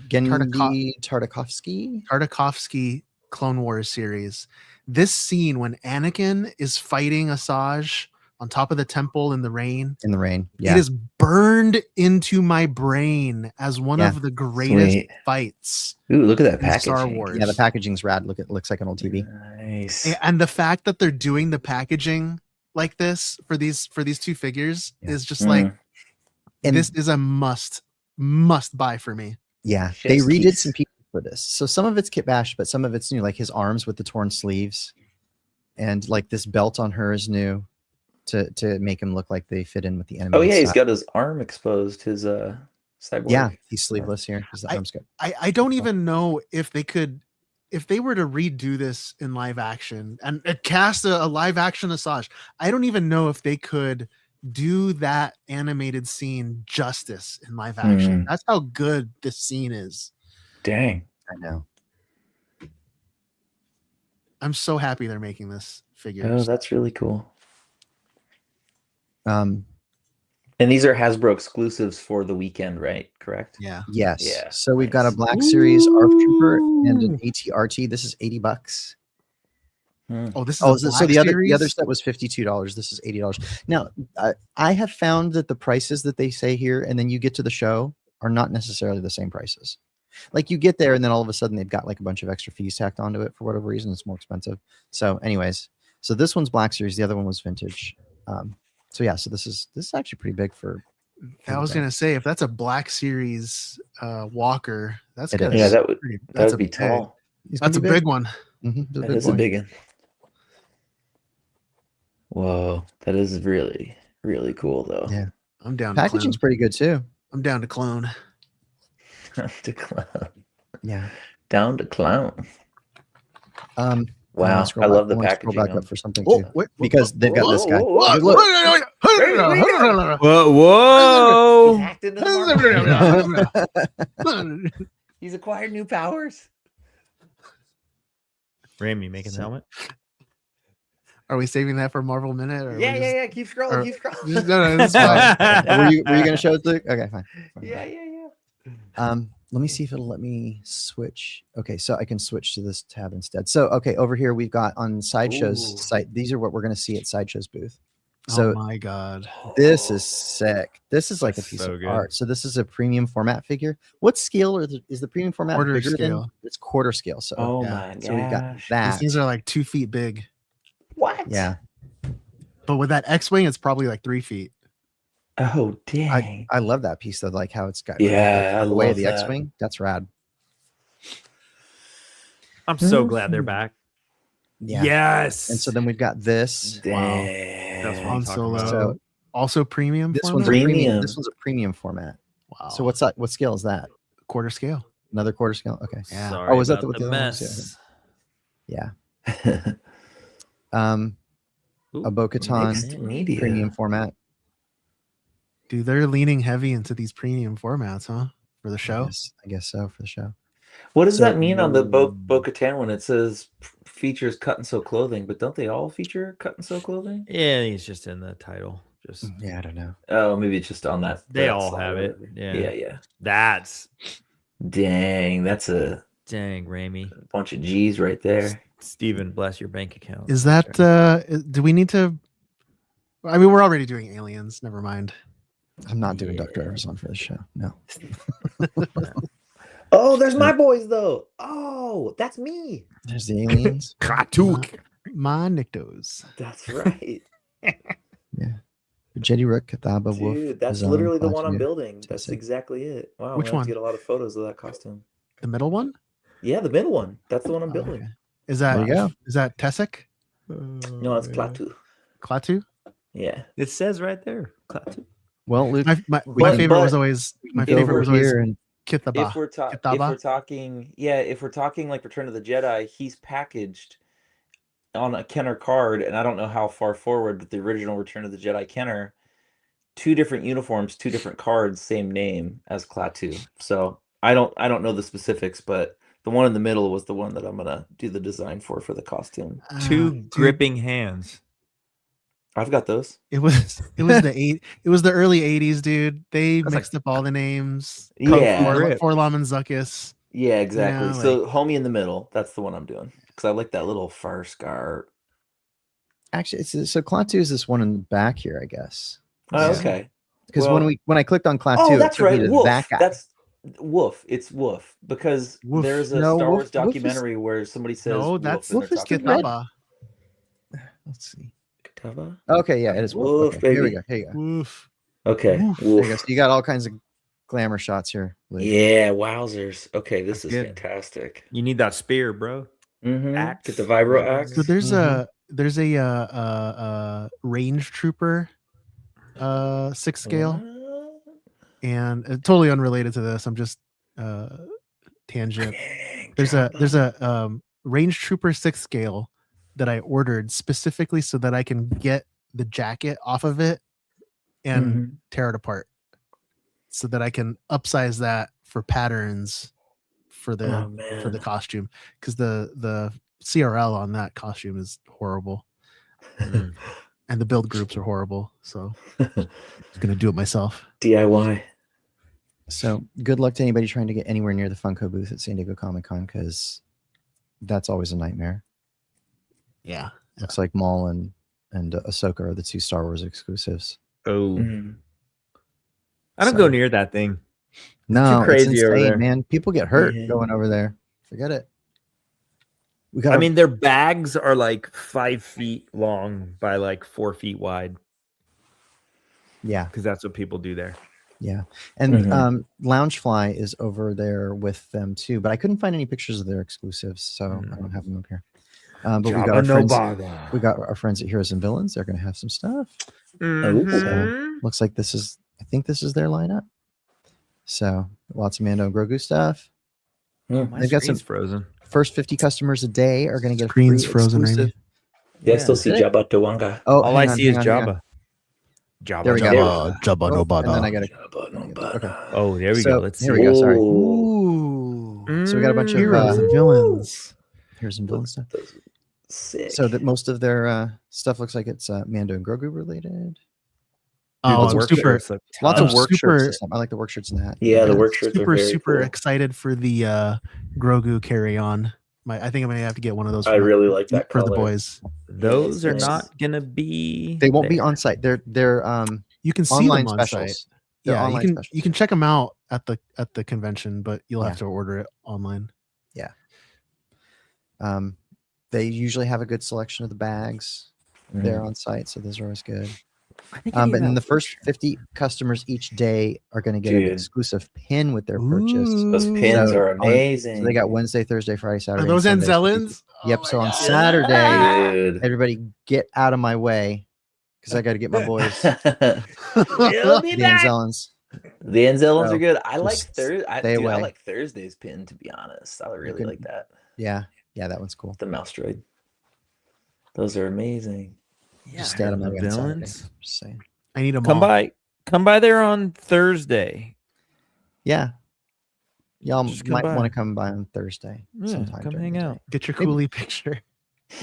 Genndy Tartakovsky Clone Wars series. This scene when Anakin is fighting Asajj on top of the temple in the rain. in the rain. Yeah. It is burned into my brain as one Yeah. of the greatest Sweet. fights Ooh, look at that in packaging. Star Wars. Yeah, the packaging's rad. It looks like an old TV. Nice. And the fact that they're doing the packaging like this for these 2 figures Yeah. is just like, And this is a must buy for me. yeah, Chef's they redid keys. some pieces for this. So some of it's kit bash, but some of it's new, like his arms with the torn sleeves, and like this belt on her is new to make him look like they fit in with the enemy. Oh yeah, he's got his arm exposed. His cyborg. Yeah, he's sleeveless here because the arm's good. I don't even know if they were to redo this in live action and cast a live action Asajj. I don't even know if they could do that animated scene justice in live action. That's how good this scene is. Dang. I know. I'm so happy they're making this figure. Oh, that's really cool. Um, And these are Hasbro exclusives for the weekend, right? Correct? Yeah. yes. Yeah, So we've got a nice. Black Series ARF Trooper and an ATRT. This is $80. Oh, this is Oh, a so Black the other Series? set was $52. This is $80. Now, I have found that the prices that they say here, and then you get to the show, are not necessarily the same prices. Like you get there, and then all of a sudden they've got like a bunch of extra fees tacked onto it for whatever reason. It's more expensive. So, anyways, so this one's Black Series. The other one was vintage. So yeah, so this is actually pretty big for I was gonna say if that's a Black Series Walker, that's It good. is. Yeah, that would That's be big- tall. He's That's a pretty big one. Mhm, he's a That big is a boy. big one. Whoa, that is really, really cool though. Yeah. I'm down to Packaging's clone. pretty good too. I'm down to clone. to clown. Yeah. Down to clown. I wanna Wow, scroll I back- love the wanna scroll packaging. back on- up for something Oh, too, wait, because they've got this guy. Whoa, Look, Whoa, He's whoa! hacked into the market. He's acquired new powers. Ram, you making the helmet? Are we saving that for Marvel Minute? Or are we Yeah, just- yeah. Keep scrolling. or- Keep scrolling. just- no, it's fine. were you gonna show it, Luke? Okay, fine. Yeah. Let me see if it'll let me switch. Okay, so I can switch to this tab instead. So okay, over here we've got on Sideshow's Ooh. site. These are what we're gonna see at Sideshow's booth. So Oh my god. this is sick. This is like a That's piece so of good. art. So this is a premium format figure. What scale is the premium format? Quarter bigger than- scale. It's quarter scale. So Oh yeah. my so we've got gosh. These that. things are like 2 feet big. What? Yeah, But with that X-Wing, it's probably like 3 feet. Oh dang. I love that piece though, like how it's got Yeah, I the way love of the that. X-wing. That's rad. I'm so glad they're back. Yeah. Yes. And so then we've got this. Dang. That's what I'm Han talking Solo. about. So Also premium. this format? one's a premium. Premium. This one's a premium format. wow. So what's that? What scale is that? quarter scale? Another quarter scale. Okay. Yeah. Sorry Oh, is that about what the the other one was? mess. Yeah. Ooh, A Bo-Katan Mixed media. premium format. Dude, they're leaning heavy into these premium formats, huh? For the show. I guess so for the show. What does So- that mean on the Bo-Katan when it says features cut and sew clothing? But don't they all feature cut and sew clothing? Yeah, it's just in the title. Just Yeah, I don't know. Oh, maybe it's just on that. They that all side have or it. whatever. Yeah. Yeah. that's Dang, that's a dang, Ramy. bunch of G's right there. Steven, bless your bank account. Is that do we need to I mean we're already doing aliens, never mind. I'm not doing Duck Drivers on for this show. No. Oh, there's my boys though. Oh, that's me. There's the aliens. My Nictos. That's right. Jedi Rook, Kathaba, Wolf. Dude, that's Zone, literally the one I'm Klaatu. building. That's sick. exactly it. Wow, Which I'm gonna have one? to get a lot of photos of that costume. The middle one? Yeah, the middle one. That's the one I'm Oh, building. okay. Is that There you go. is that Tessek? No, it's Klaatu. Klaatu? Yeah. It says right there. Klaatu. Well, Luke, My But- favorite was but- always my go favorite over was always here and Kithaba. If we're Kitaba? talking, yeah, if we're talking like Return of the Jedi, he's packaged on a Kenner card, and I don't know how far forward, but the original Return of the Jedi Kenner, 2 different uniforms, 2 different cards, same name as Klaatu. So I don't know the specifics, but the one in the middle was the one that I'm gonna do the design for the costume. Two Dude, gripping hands. I've got those. It was the early 80s, dude. They That's mixed up all the names. Yeah. Forlom and Zuckus. Yeah, exactly. know, So homie in the middle, that's the one I'm doing because I like that little fur scar. actually, so Klaatu is this one in the back here, I guess. Oh, Yeah. okay. Because Well- when I clicked on Klaatu, Oh, it that's took me right. to Wolf. that guy. That's Wolf. It's Wolf because Wolf. there's a No, Star Wolf- Wars Wolf is- documentary where somebody says No, Wolf that's and Wolf they're is talking the red- about Kitaba. Let's see. Kitaba? Okay, yeah, it is Wolf. Wolf, Okay, here we baby. go. Here you go. Woof. Okay. Wolf. There you go. Wolf. So you got all kinds of glamour shots here. Luke. Yeah, wowzers. Okay, this That's is good. fantastic. You need that spear, bro. Mm-hmm. Axe. Get the vibro axe. So there's a range trooper 6 scale What? and totally unrelated to this. I'm just tangent. Dang, There's Jabba. a range trooper 6 scale that I ordered specifically so that I can get the jacket off of it and Mhm. tear it apart so that I can upsize that for patterns for the Oh, man. costume because the CRL on that costume is horrible Mm. and the build groups are horrible, so I'm gonna do it myself. DIY. So good luck to anybody trying to get anywhere near the Funko booth at San Diego Comic Con because that's always a nightmare. Yeah, Looks like Maul and Ahsoka are the 2 Star Wars exclusives. Oh, Mhm. I don't So- go near that thing. No, crazy it's over insane, there. man. People get hurt Yeah. going over there. Forget it. We got. I mean, their bags are like 5 feet long by like 4 feet wide. Yeah, because that's what people do there. yeah. And Mhm. Loungefly is over there with them too, but I couldn't find any pictures of their exclusives, so I don't have them up here. But we got our friends. We got our friends at Heroes and Villains. They're going to have some stuff. Mhm. Looks like this is. I think this is their lineup. So lots of Mando and Grogu stuff. My They've got screen's some- frozen. First 50 customers a day are going to get a Screen's free frozen, exclusive. Randy. Yeah, I still see Is it? Jabba Tawanga. Oh, All hang I on, see is hang on, hang on. Jabba. There we go. Jabba Oh, no and then I Bada. got to. Okay. Oh, there we So, go. Let's see. here we go. Sorry. Ooh. So we got a bunch of Heroes and villains. Here's some villain stuff. Sick. So that most of their stuff looks like it's Mando and Grogu related. Oh, Lots I'm of work super, shirts look Lots tough. of work super- shirts. And stuff. I like the work shirts and that. yeah, the I'm work shirts are super, very super cool. excited for the Grogu carry on. I think I'm gonna have to get one of those. I really like that for the color. boys. Those are Yes. not gonna be. They won't be there. on site. They're You can see online them on specials. site. They're Yeah, online you can specials. you can check them out at the convention, but you'll Yeah. have to order it online. They usually have a good selection of the bags there Mhm. on site, so those are always good. I think But then the first 50 customers each day are going to get an Dude. exclusive pin with their purchase. Those pins So are on- amazing. So they got Wednesday, Thursday, Friday, Saturday. Are those and Sunday. Anzellans? Yep. Oh So my on God. Saturday, Dude. everybody get out of my way because I got to get my boys the the Anzellans. Anzellans So, are good. I like just Thursday. I stay away. like Thursday's pin, to be honest. I really can- like that. Yeah, that one's cool. The mouse droid. Those are amazing. Just stay out of my way on Saturday. villains. Just saying. I need them Come all. by there on Thursday. Yeah. Y'all Just come might by. want to come by on Thursday. Yeah, sometime come during hang the out. day. Get your Maybe- Cooley picture.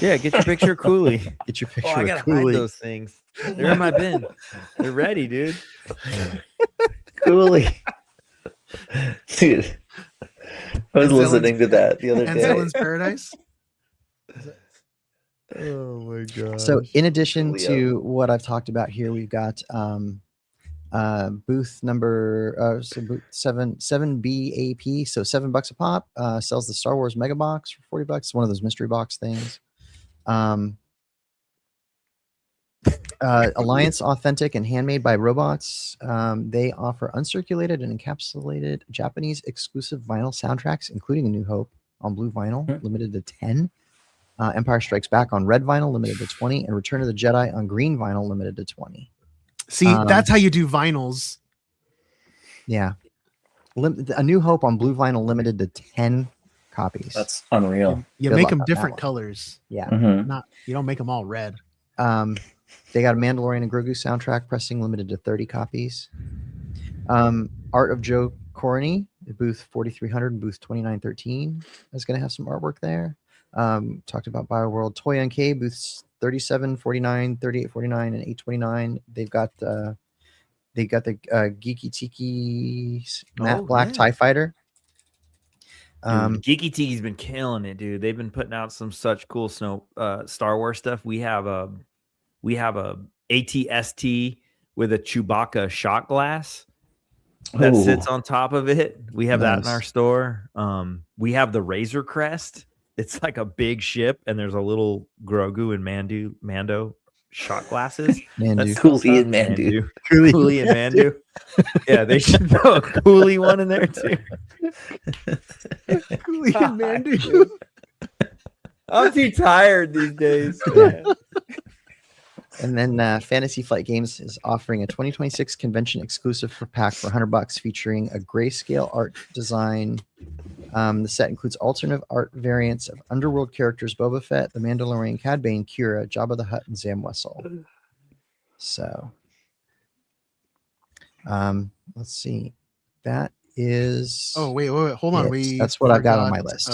Yeah, get your picture of Cooley. Get your Oh, picture I of gotta hide Cooley. those things. They're in my bin. They're ready, dude. Cooley. Dude. I was Anzellans- listening to that the other day. Anzellans Paradise. Oh my god. So in addition Leo. to what I've talked about here, we've got booth number booth 7B AP, so $7 a pop, sells the Star Wars Mega Box for $40, one of those mystery box things. Alliance Authentic and Handmade by Robots. They offer uncirculated and encapsulated Japanese exclusive vinyl soundtracks, including A New Hope on blue vinyl, limited to 10. Empire Strikes Back on red vinyl, limited to 20, and Return of the Jedi on green vinyl, limited to 20. See, that's how you do vinyls. Yeah. A New Hope on blue vinyl, limited to 10 copies. That's unreal. You Good make luck them on that different one. colors. Yeah. Mhm. Not you don't make them all red. They got a Mandalorian and Grogu soundtrack pressing, limited to 30 copies. Art of Joe Corney, booth 4300 and booth 2913 is going to have some artwork there. Talked about BioWorld. Toy NK, booths 37, 49, 38, 49, and 829. They've got the Geeky Tiki matte Oh, black yeah. TIE Fighter. Dude, Geeky Tiki's been killing it, dude. They've been putting out some such cool Star Wars stuff. We have a ATST with a Chewbacca shot glass that Ooh. sits on top of it. We have that in Nice. our store. We have the Razor Crest. It's like a big ship, and there's a little Grogu and Mando shot glasses. Mandu. That's Cooley and Mandu. Cooley and Mandu. Yeah, they should throw a Cooley one in there too. Cooley and Mandu. I'm too tired these days. And then Fantasy Flight Games is offering a 2026 convention exclusive for pack for $100, featuring a grayscale art design. The set includes alternative art variants of Underworld characters Boba Fett, The Mandalorian, Cad Bane, Kira, Jabba the Hutt, and Zam Wessel. So, let's see. That is. Oh wait, hold on. Yes, that's what I've got on my forgot, list.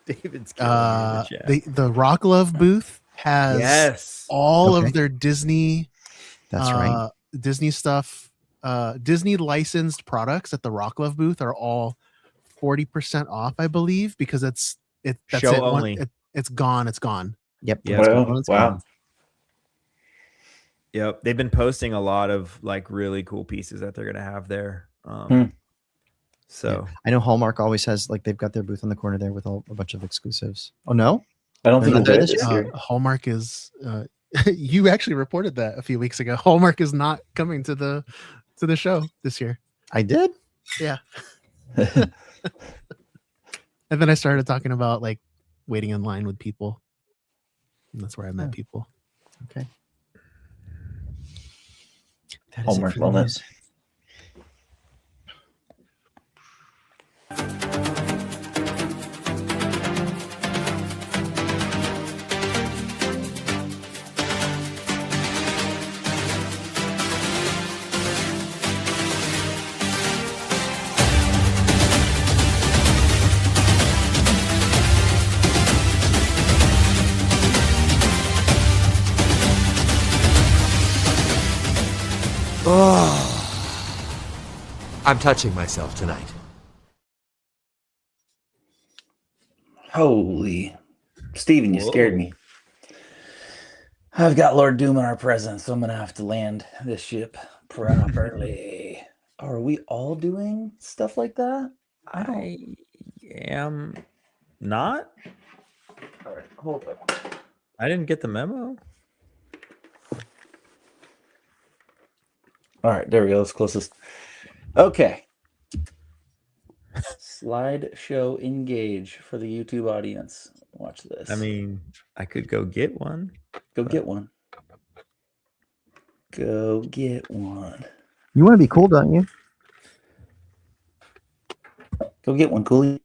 David's killing me in the chat. the Rock Love booth has Yes. all Okay. of their Disney That's right. Disney stuff. Disney licensed products at the Rock Love booth are all 40% off, I believe, because that's Show it. only. It's gone. It's gone. Yep. Yeah. that's Wow, going on, it's wow. gone. Yep. They've been posting a lot of like really cool pieces that they're gonna have there. So I know Hallmark always has, like, they've got their booth on the corner there with a bunch of exclusives. Oh, no? I don't They're think not it's there there this this year? year. Hallmark is You actually reported that a few weeks ago. Hallmark is not coming to the show this year. I did. Yeah. And then I started talking about like waiting in line with people. And that's where I met people. Okay. That is it Hallmark for the moment. news. I'm touching myself tonight. Holy, Steven, you scared me. I've got Lord Doom in our presence, so I'm gonna have to land this ship properly. Are we all doing stuff like that? I am not. All right, hold up. I didn't get the memo. All right, there we go. That's closest. Okay. Slideshow engage for the YouTube audience. Watch this. I mean, I could go get one. go get one. Go get one. You want to be cool, don't you? Go get one, Cooley.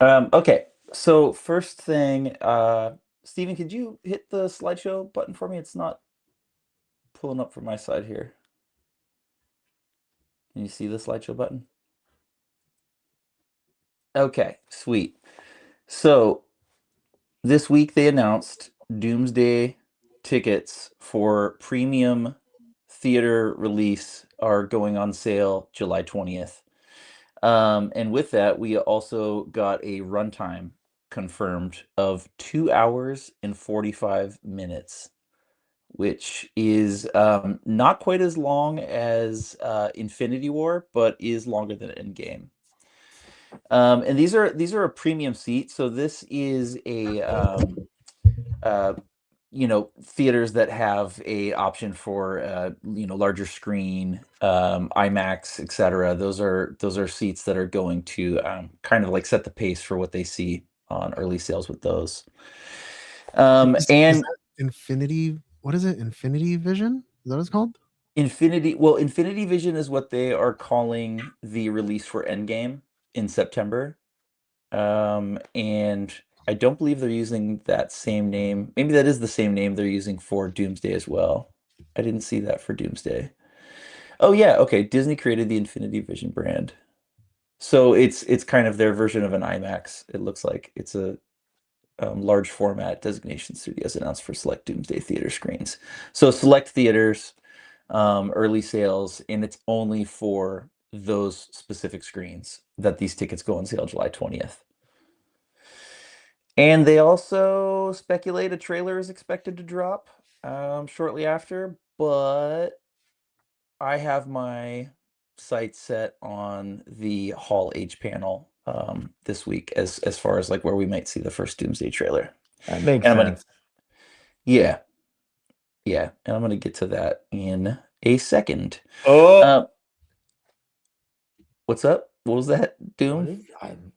Okay, so first thing, Steven, could you hit the slideshow button for me? It's not pulling up from my side here. Can you see the slideshow button? Okay, sweet. So this week they announced Doomsday tickets for premium theater release are going on sale July 20th. And with that, we also got a runtime confirmed of 2 hours and 45 minutes, which is not quite as long as Infinity War, but is longer than Endgame. And these are a premium seat, so this is a theaters that have a option for larger screen, IMAX, etc. Those are seats that are going to kind of like set the pace for what they see on early sales with those. Is And that Infinity, what is it? Infinity Vision? Is that what it's called? Infinity Vision is what they are calling the release for Endgame in September. And I don't believe they're using that same name. Maybe that is the same name they're using for Doomsday as well. I didn't see that for Doomsday. Oh yeah, okay. Disney created the Infinity Vision brand. So it's kind of their version of an IMAX. It looks like it's a large format designation studios announced for select Doomsday theater screens. So select theaters, early sales, and it's only for those specific screens that these tickets go on sale July 20th. And they also speculate a trailer is expected to drop shortly after, but I have my sights set on the Hall H panel this week as far as like where we might see the first Doomsday trailer. That makes And sense. Yeah, and I'm gonna get to that in a second. Oh, What's up? What was that, Doom?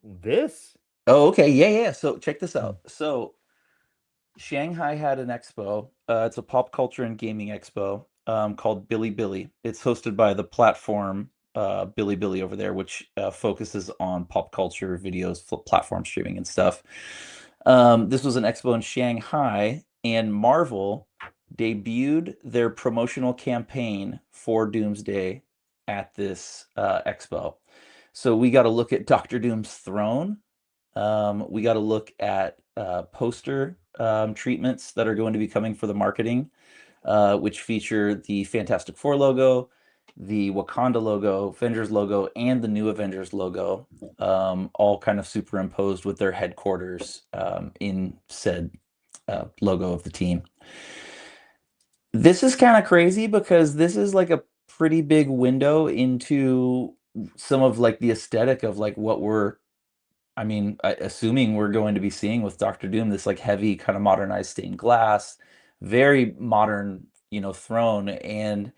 this? Oh, okay. Yeah. So check this out. So Shanghai had an expo. It's a pop culture and gaming expo called Bilibili. It's hosted by the platform Bilibili over there, which focuses on pop culture videos, platform streaming and stuff. This was an expo in Shanghai, and Marvel debuted their promotional campaign for Doomsday at this expo. So we got to look at Doctor Doom's throne. We got to look at poster treatments that are going to be coming for the marketing, which feature the Fantastic Four logo, the Wakanda logo, Avengers logo, and the new Avengers logo, all kind of superimposed with their headquarters in said logo of the team. This is kind of crazy because this is like a pretty big window into some of like the aesthetic of like what assuming we're going to be seeing with Doctor Doom, this like heavy kind of modernized stained glass, very modern, throne. And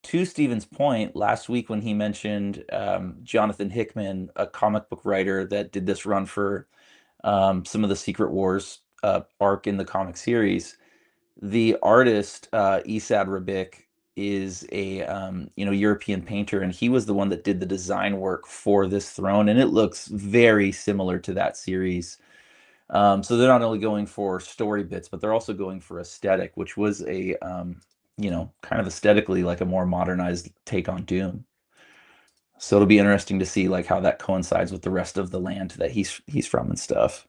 to Steven's point, last week when he mentioned Jonathan Hickman, a comic book writer that did this run for some of the Secret Wars arc in the comic series, the artist Esad Ribic is a European painter, and he was the one that did the design work for this throne, and it looks very similar to that series. So they're not only going for story bits, but they're also going for aesthetic, which was a kind of aesthetically like a more modernized take on Doom. So it'll be interesting to see like how that coincides with the rest of the land that he's from and stuff.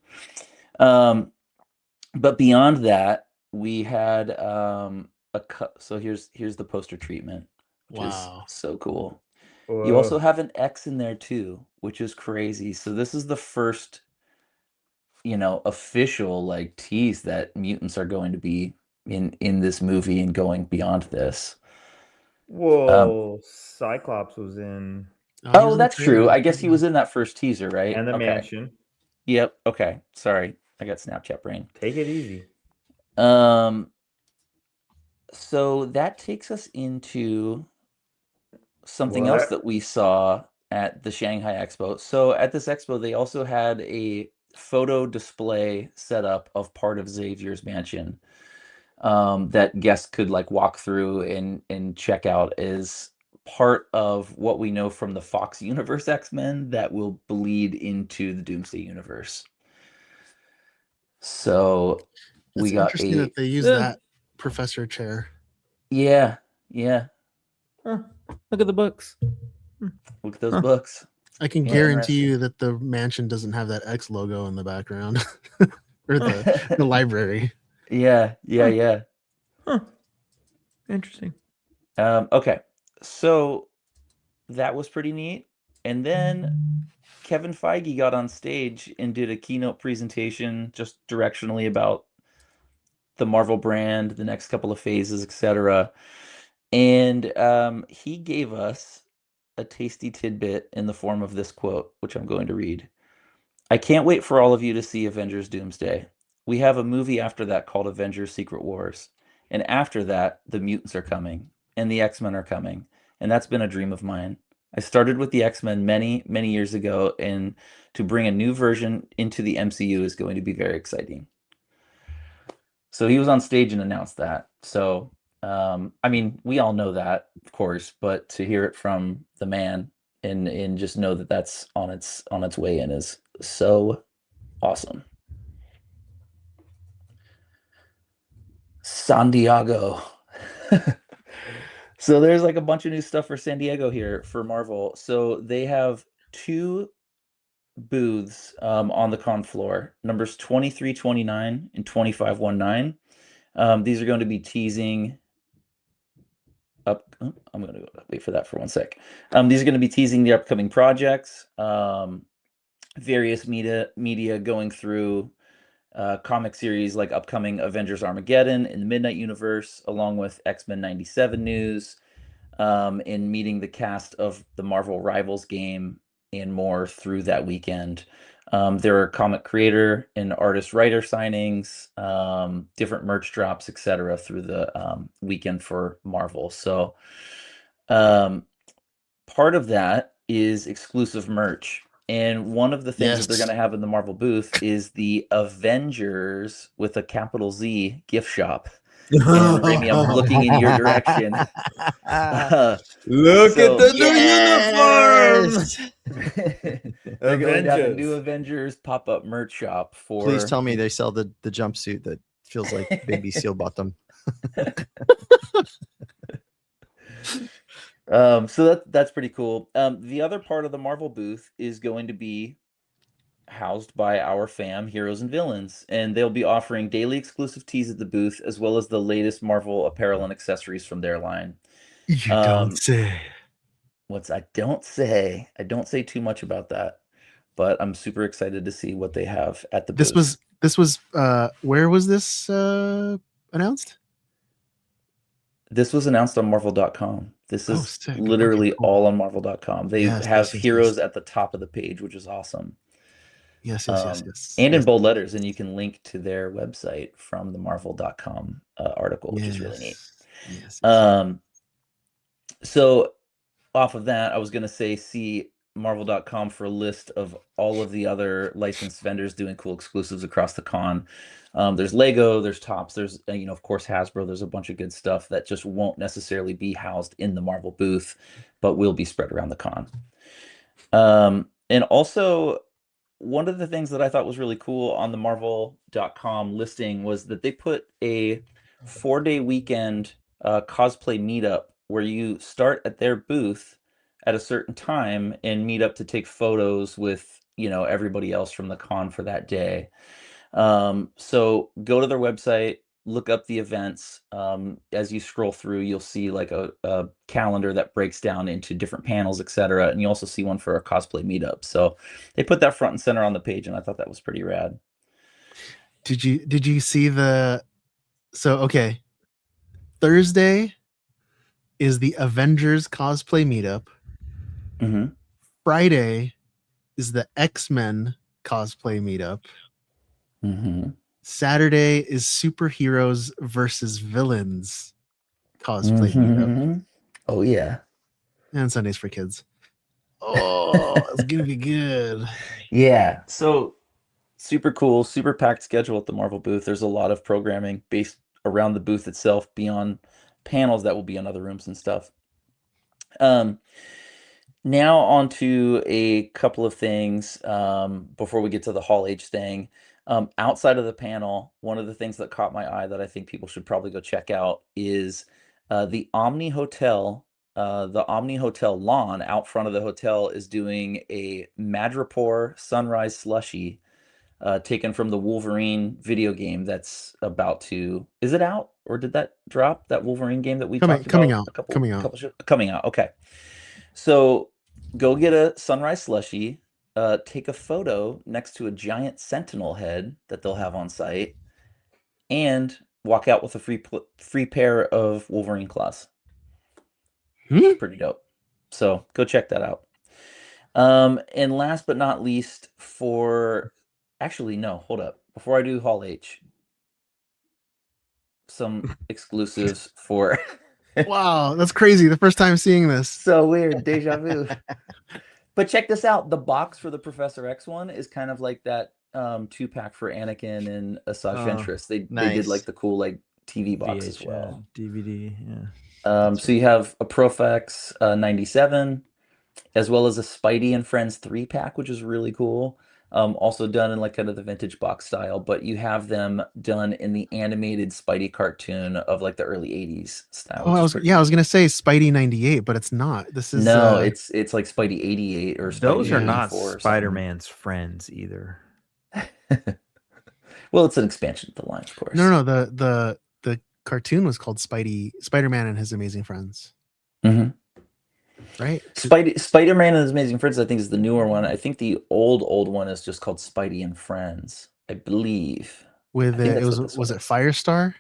But beyond that, we had so here's the poster treatment, which Wow. is so cool. You also have an X in there too, which is crazy. So this is the first official like tease that mutants are going to be in this movie and going beyond this. Whoa, Cyclops was in Oh, that's true. I guess he was in that first teaser, right? and the Okay. mansion. Yep. Okay. Sorry. I got Snapchat brain. Take it easy. So that takes us into something else What? that we saw at the Shanghai Expo. So at this expo, they also had a photo display set up of part of Xavier's mansion that guests could like walk through and check out as part of what we know from the Fox Universe X-Men that will bleed into the Doomsday Universe. So It's we got interesting that they use that professor chair. yeah. Huh. Look at the books. Look at those books. I can Yeah, guarantee you that the mansion doesn't have that X logo in the background or the library. Yeah. Huh. Interesting. Okay, so that was pretty neat. And then Kevin Feige got on stage and did a keynote presentation just directionally about the Marvel brand, the next couple of phases, etc. And he gave us a tasty tidbit in the form of this quote, which I'm going to read. "I can't wait for all of you to see Avengers Doomsday. We have a movie after that called Avengers Secret Wars. And after that, the mutants are coming and the X-Men are coming. And that's been a dream of mine. I started with the X-Men many, many years ago, and to bring a new version into the MCU is going to be very exciting." So he was on stage and announced that. So, I mean, we all know that, of course, but to hear it from the man and just know that that's on its way in is so awesome. San Diego. So there's like a bunch of new stuff for San Diego here for Marvel. So they have 2 booths on the con floor, numbers 2329 and 2519. These are going to be teasing up. Oh, I'm going to wait for that for one sec. These are going to be teasing the upcoming projects, various media going through comic series like upcoming Avengers Armageddon in the Midnight Universe, along with X-Men 97 news, and meeting the cast of the Marvel Rivals game and more through that weekend. There are comic creator and artist writer signings, different merch drops, etc. through the weekend for Marvel. So part of that is exclusive merch. And one of the things that they're Yes. going to have in the Marvel booth is the Avengers with a capital Z gift shop. And Rami, I'm looking in your direction. Look So- at the new uniform. They're going to have a Avengers. new Avengers pop-up merch shop for. Please tell me they sell the jumpsuit that feels like Baby Seal bought them. So that's pretty cool. The other part of the Marvel booth is going to be housed by our fam, Heroes and Villains, and they'll be offering daily exclusive tees at the booth, as well as the latest Marvel apparel and accessories from their line. You don't say. I don't say too much about that, but I'm super excited to see what they have at the booth. This was where was this announced? This was announced on Marvel.com. This Oh, is sick. literally Okay, cool. all on Marvel.com. They Yes, have yes, yes, heroes yes. at the top of the page, which is awesome. Yes. And in Yes. bold letters, and you can link to their website from the Marvel.com article, which is really neat. Yes. So off of that, I was going to say, see Marvel.com for a list of all of the other licensed vendors doing cool exclusives across the con. There's Lego, there's Topps, there's of course Hasbro. There's a bunch of good stuff that just won't necessarily be housed in the Marvel booth, but will be spread around the con. And also, one of the things that I thought was really cool on the Marvel.com listing was that they put a 4-day weekend cosplay meetup where you start at their booth at a certain time and meet up to take photos with everybody else from the con for that day. So go to their website, look up the events. As you scroll through, you'll see like a calendar that breaks down into different panels, etc. And you also see one for a cosplay meetup. So they put that front and center on the page, and I thought that was pretty rad. Did you see okay. Thursday is the Avengers cosplay meetup. Mm-hmm. Friday is the X-Men cosplay meetup. Mm-hmm. Saturday is superheroes versus villains cosplay meetup. Oh yeah. And Sundays for kids. Oh, it's gonna be good. Yeah. So super cool, super packed schedule at the Marvel booth. There's a lot of programming based around the booth itself beyond panels that will be in other rooms and stuff. Now on to a couple of things before we get to the Hall H thing. Outside of the panel, one of the things that caught my eye that I think people should probably go check out is the Omni Hotel. The Omni Hotel lawn out front of the hotel is doing a Madripoor Sunrise Slushie taken from the Wolverine video game that's about to... Is it out? Or did that drop? That Wolverine game that we talked coming about? out. Coming out. Okay. So go get a Sunrise Slushie. Take a photo next to a giant Sentinel head that they'll have on site, and walk out with a free pair of Wolverine claws. Pretty dope. So go check that out. And last but not least, actually, no, hold up. Before I do Hall H, some exclusives for... Wow, that's crazy. The first time seeing this. So weird. Deja vu. But check this out. The box for the Professor X one is kind of like that 2-pack for Anakin and Asajj Ventress. They did like the cool like TV box as well. DVD, yeah. So you have a Profex 97, as well as a Spidey and Friends 3-pack, which is really cool. Also done in like kind of the vintage box style, but you have them done in the animated Spidey cartoon of like the early 80s style. Oh, I was gonna say Spidey 98, but it's not. This is it's like Spidey 88 or Spidey those are not 84 Spider-Man's friends either. Well, it's an expansion of the line, of course. No, the cartoon was called Spider-Man and His Amazing Friends. Mm-hmm. Right? Spider-Man and His Amazing Friends, I think, is the newer one. I think the old one is just called Spidey and Friends, I believe. Was it Firestar?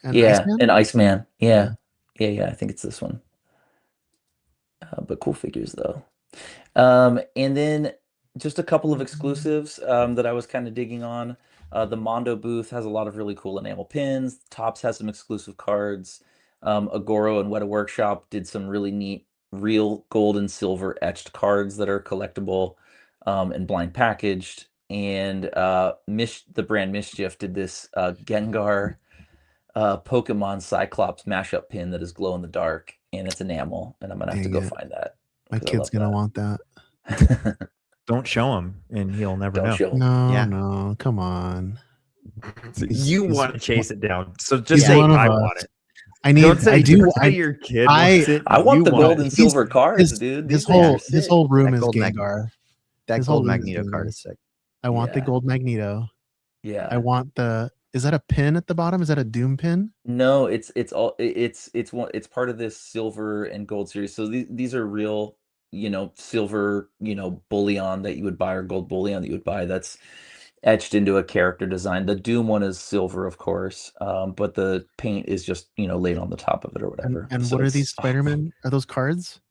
And Iceman? And Iceman. Yeah. I think it's this one. But cool figures though. And then just a couple of exclusives that I was kind of digging on. The Mondo booth has a lot of really cool enamel pins. Topps has some exclusive cards. Agoro and Weta Workshop did some really neat real gold and silver etched cards that are collectible and blind packaged. And the brand Mischief did this Gengar Pokemon Cyclops mashup pin that is glow in the dark, and it's enamel, and I'm gonna have to go find that. My kid's gonna want that. Don't show him, and he'll never know. No, come on. You want to chase it down, so just say I want it. I need. I do. Your kid. I want the gold and silver cards, dude. This whole room is Gengar. That gold Magneto card is sick. I want the gold Magneto. Yeah. I want the. Is that a pin at the bottom? Is that a Doom pin? No, it's part of this silver and gold series. So these are real, silver, bullion that you would buy, or gold bullion that you would buy. That's etched into a character design. The Doom one is silver, of course, but the paint is just laid on the top of it or whatever. And so what are these Spider-Man? Are those cards?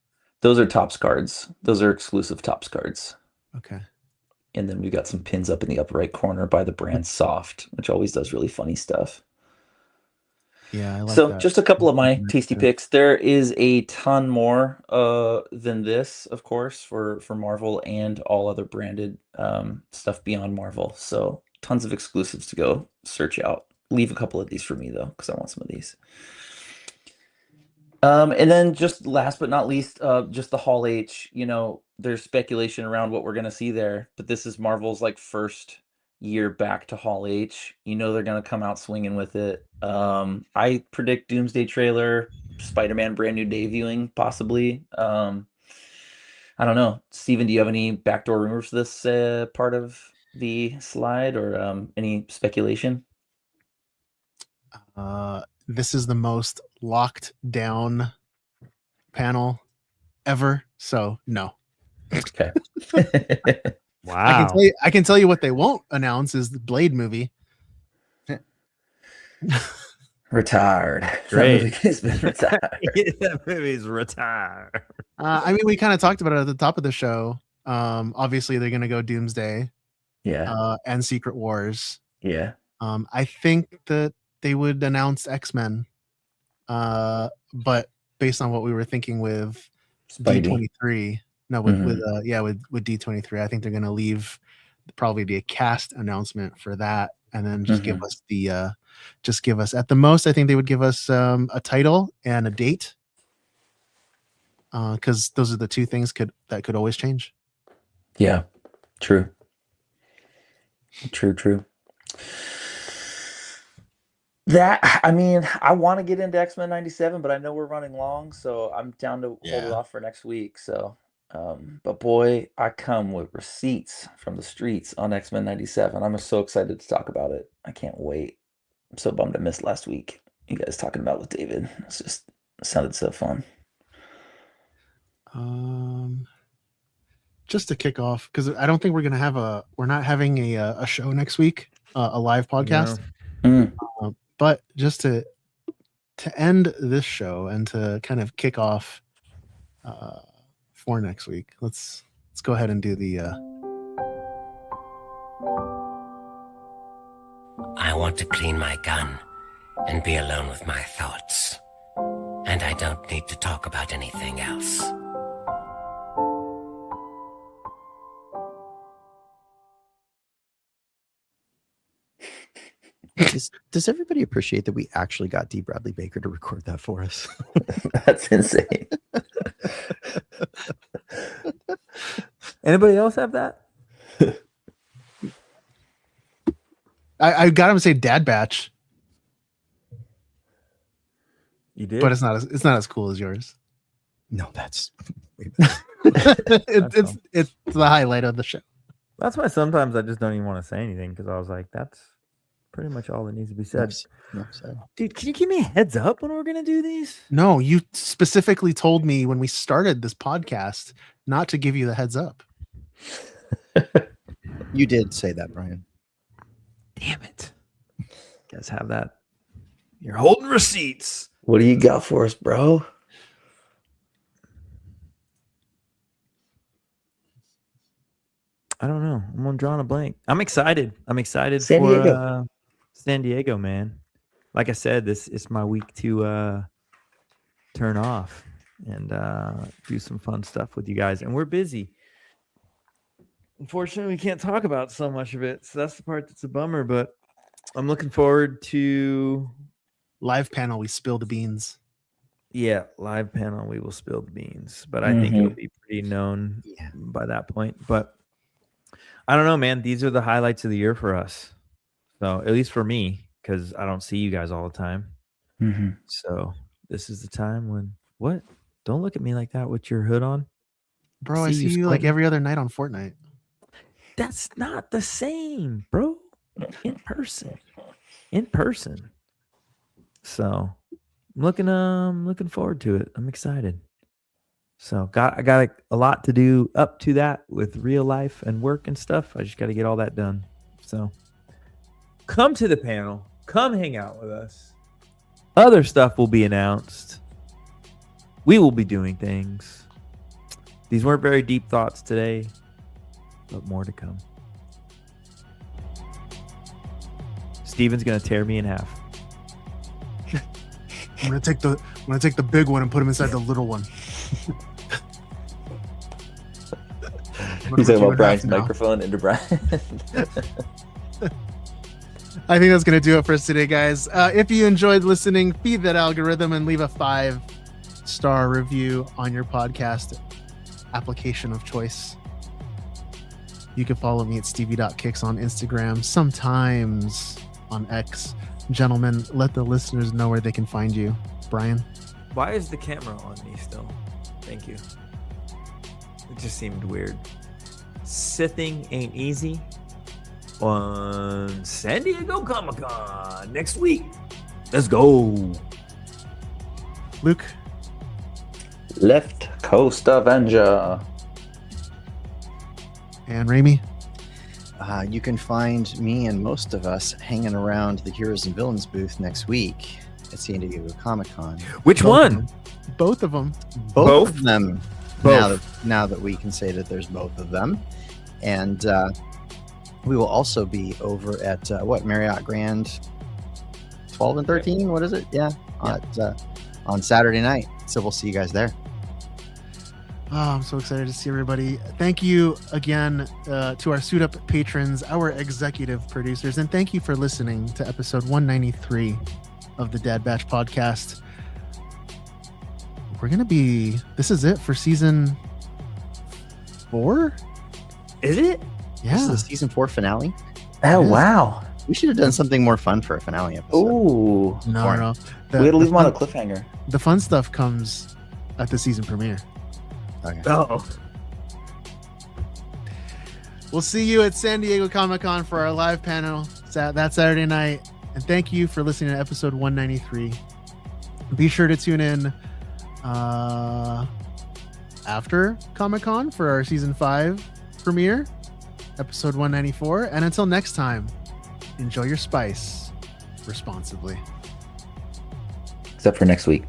Those are Topps cards. Those are exclusive Topps cards. Okay. And then we've got some pins up in the upper right corner by the brand Soft, which always does really funny stuff. Yeah, I like So that. just a couple of my Nice tasty too. picks. There is a ton more than this, of course, for Marvel and all other branded stuff beyond Marvel. So tons of exclusives to go search out. Leave a couple of these for me though, because I want some of these. And then just last but not least, just the Hall H. You know, there's speculation around what we're gonna see there, but this is Marvel's like first year back to Hall H. You know they're gonna come out swinging with it. I predict Doomsday trailer, Spider-Man brand new debuting, possibly. I don't know. Steven, do you have any backdoor rumors for this part of the slide or any speculation? This is the most locked down panel ever. So no. Okay. Wow. I can tell you what they won't announce is the Blade movie. Retired. Great. That movie has been retired. That movie's retired. I mean, we kind of talked about it at the top of the show. Obviously, they're going to go Doomsday Yeah. and Secret Wars. Yeah. I think that they would announce X-Men, but based on what we were thinking with Spidey. D23, no, with D23, I think they're going to leave probably be a cast announcement for that, and then just give us the at the most. I think they would give us a title and a date, because those are the two things that could always change. Yeah. True. That, I mean, I want to get into X-Men 97, but I know we're running long, so I'm down to hold it off for next week. So, but boy, I come with receipts from the streets on X-Men 97. I'm so excited to talk about it. I can't wait. I'm so bummed I missed last week. You guys talking about with David. It sounded so fun. Just to kick off, because I don't think we're not having a show next week, a live podcast. But just to end this show and to kind of kick off for next week, let's go ahead and do the. I want to clean my gun and be alone with my thoughts. And I don't need to talk about anything else. Does everybody appreciate that we actually got D. Bradley Baker to record that for us? That's insane. Anybody else have that? I got him to say Dad Batch, You did? but it's not as cool as yours. No, that's It's the highlight of the show. That's why sometimes I just don't even want to say anything, because I was like, that's pretty much all that needs to be said. Dude, can you give me a heads up when we're going to do these? No, you specifically told me when we started this podcast not to give you the heads up. You did say that, Brian. Damn it. You guys have that. You're holding receipts. What do you got for us, bro? I don't know. I'm drawing a blank. I'm excited. San for Diego. San Diego, man. Like I said, this is my week to turn off and do some fun stuff with you guys. And we're busy. Unfortunately, we can't talk about so much of it. So that's the part that's a bummer. But I'm looking forward to Live panel, we spill the beans. Yeah, live panel, we will spill the beans, but I think it'll be pretty known by that point. But I don't know, man. These are the highlights of the year for us. So at least for me, because I don't see you guys all the time. So this is the time when what? Don't look at me like that with your hood on. Bro, I see you like every other night on Fortnite. That's not the same, bro. In person. So I'm looking forward to it. I'm excited. So I got a lot to do up to that with real life and work and stuff. I just got to get all that done. So come to the panel. Come hang out with us. Other stuff will be announced. We will be doing things. These weren't very deep thoughts today, but more to come. Steven's gonna tear me in half. I'm gonna take the big one and put him inside the little one. He's talking about Brian's microphone into Brian. I think that's going to do it for us today, guys. If you enjoyed listening, feed that algorithm and leave a 5-star review on your podcast application of choice. You can follow me at stevie.kicks on Instagram, sometimes on X. Gentlemen, let the listeners know where they can find you. Brian? Why is the camera on me still? Thank you. It just seemed weird. Sithing ain't easy on San Diego Comic-Con next week. Let's go. Luke? Left Coast Avenger. And Raimi? You can find me and most of us hanging around the Heroes and Villains booth next week at San Diego Comic-Con. Which one? Both of them. Both of them. Both. Now that we can say that there's both of them. And we will also be over at Marriott Grand 12 and 13. What is it? Yeah. On Saturday night. So we'll see you guys there. Oh, I'm so excited to see everybody. Thank you again to our Suit Up patrons, our executive producers, and thank you for listening to episode 193 of the Dad Batch podcast. This is it for season 4? Is it? This is Yeah. the season 4 finale. Oh, Yes. wow. We should have done something more fun for a finale episode. Ooh. No. We had to leave him on a cliffhanger. The fun stuff comes at the season premiere. Okay. Oh. We'll see you at San Diego Comic-Con for our live panel that Saturday night. And thank you for listening to episode 193. Be sure to tune in after Comic-Con for our season 5 premiere, episode 194. And until next time, enjoy your spice responsibly. Except for next week.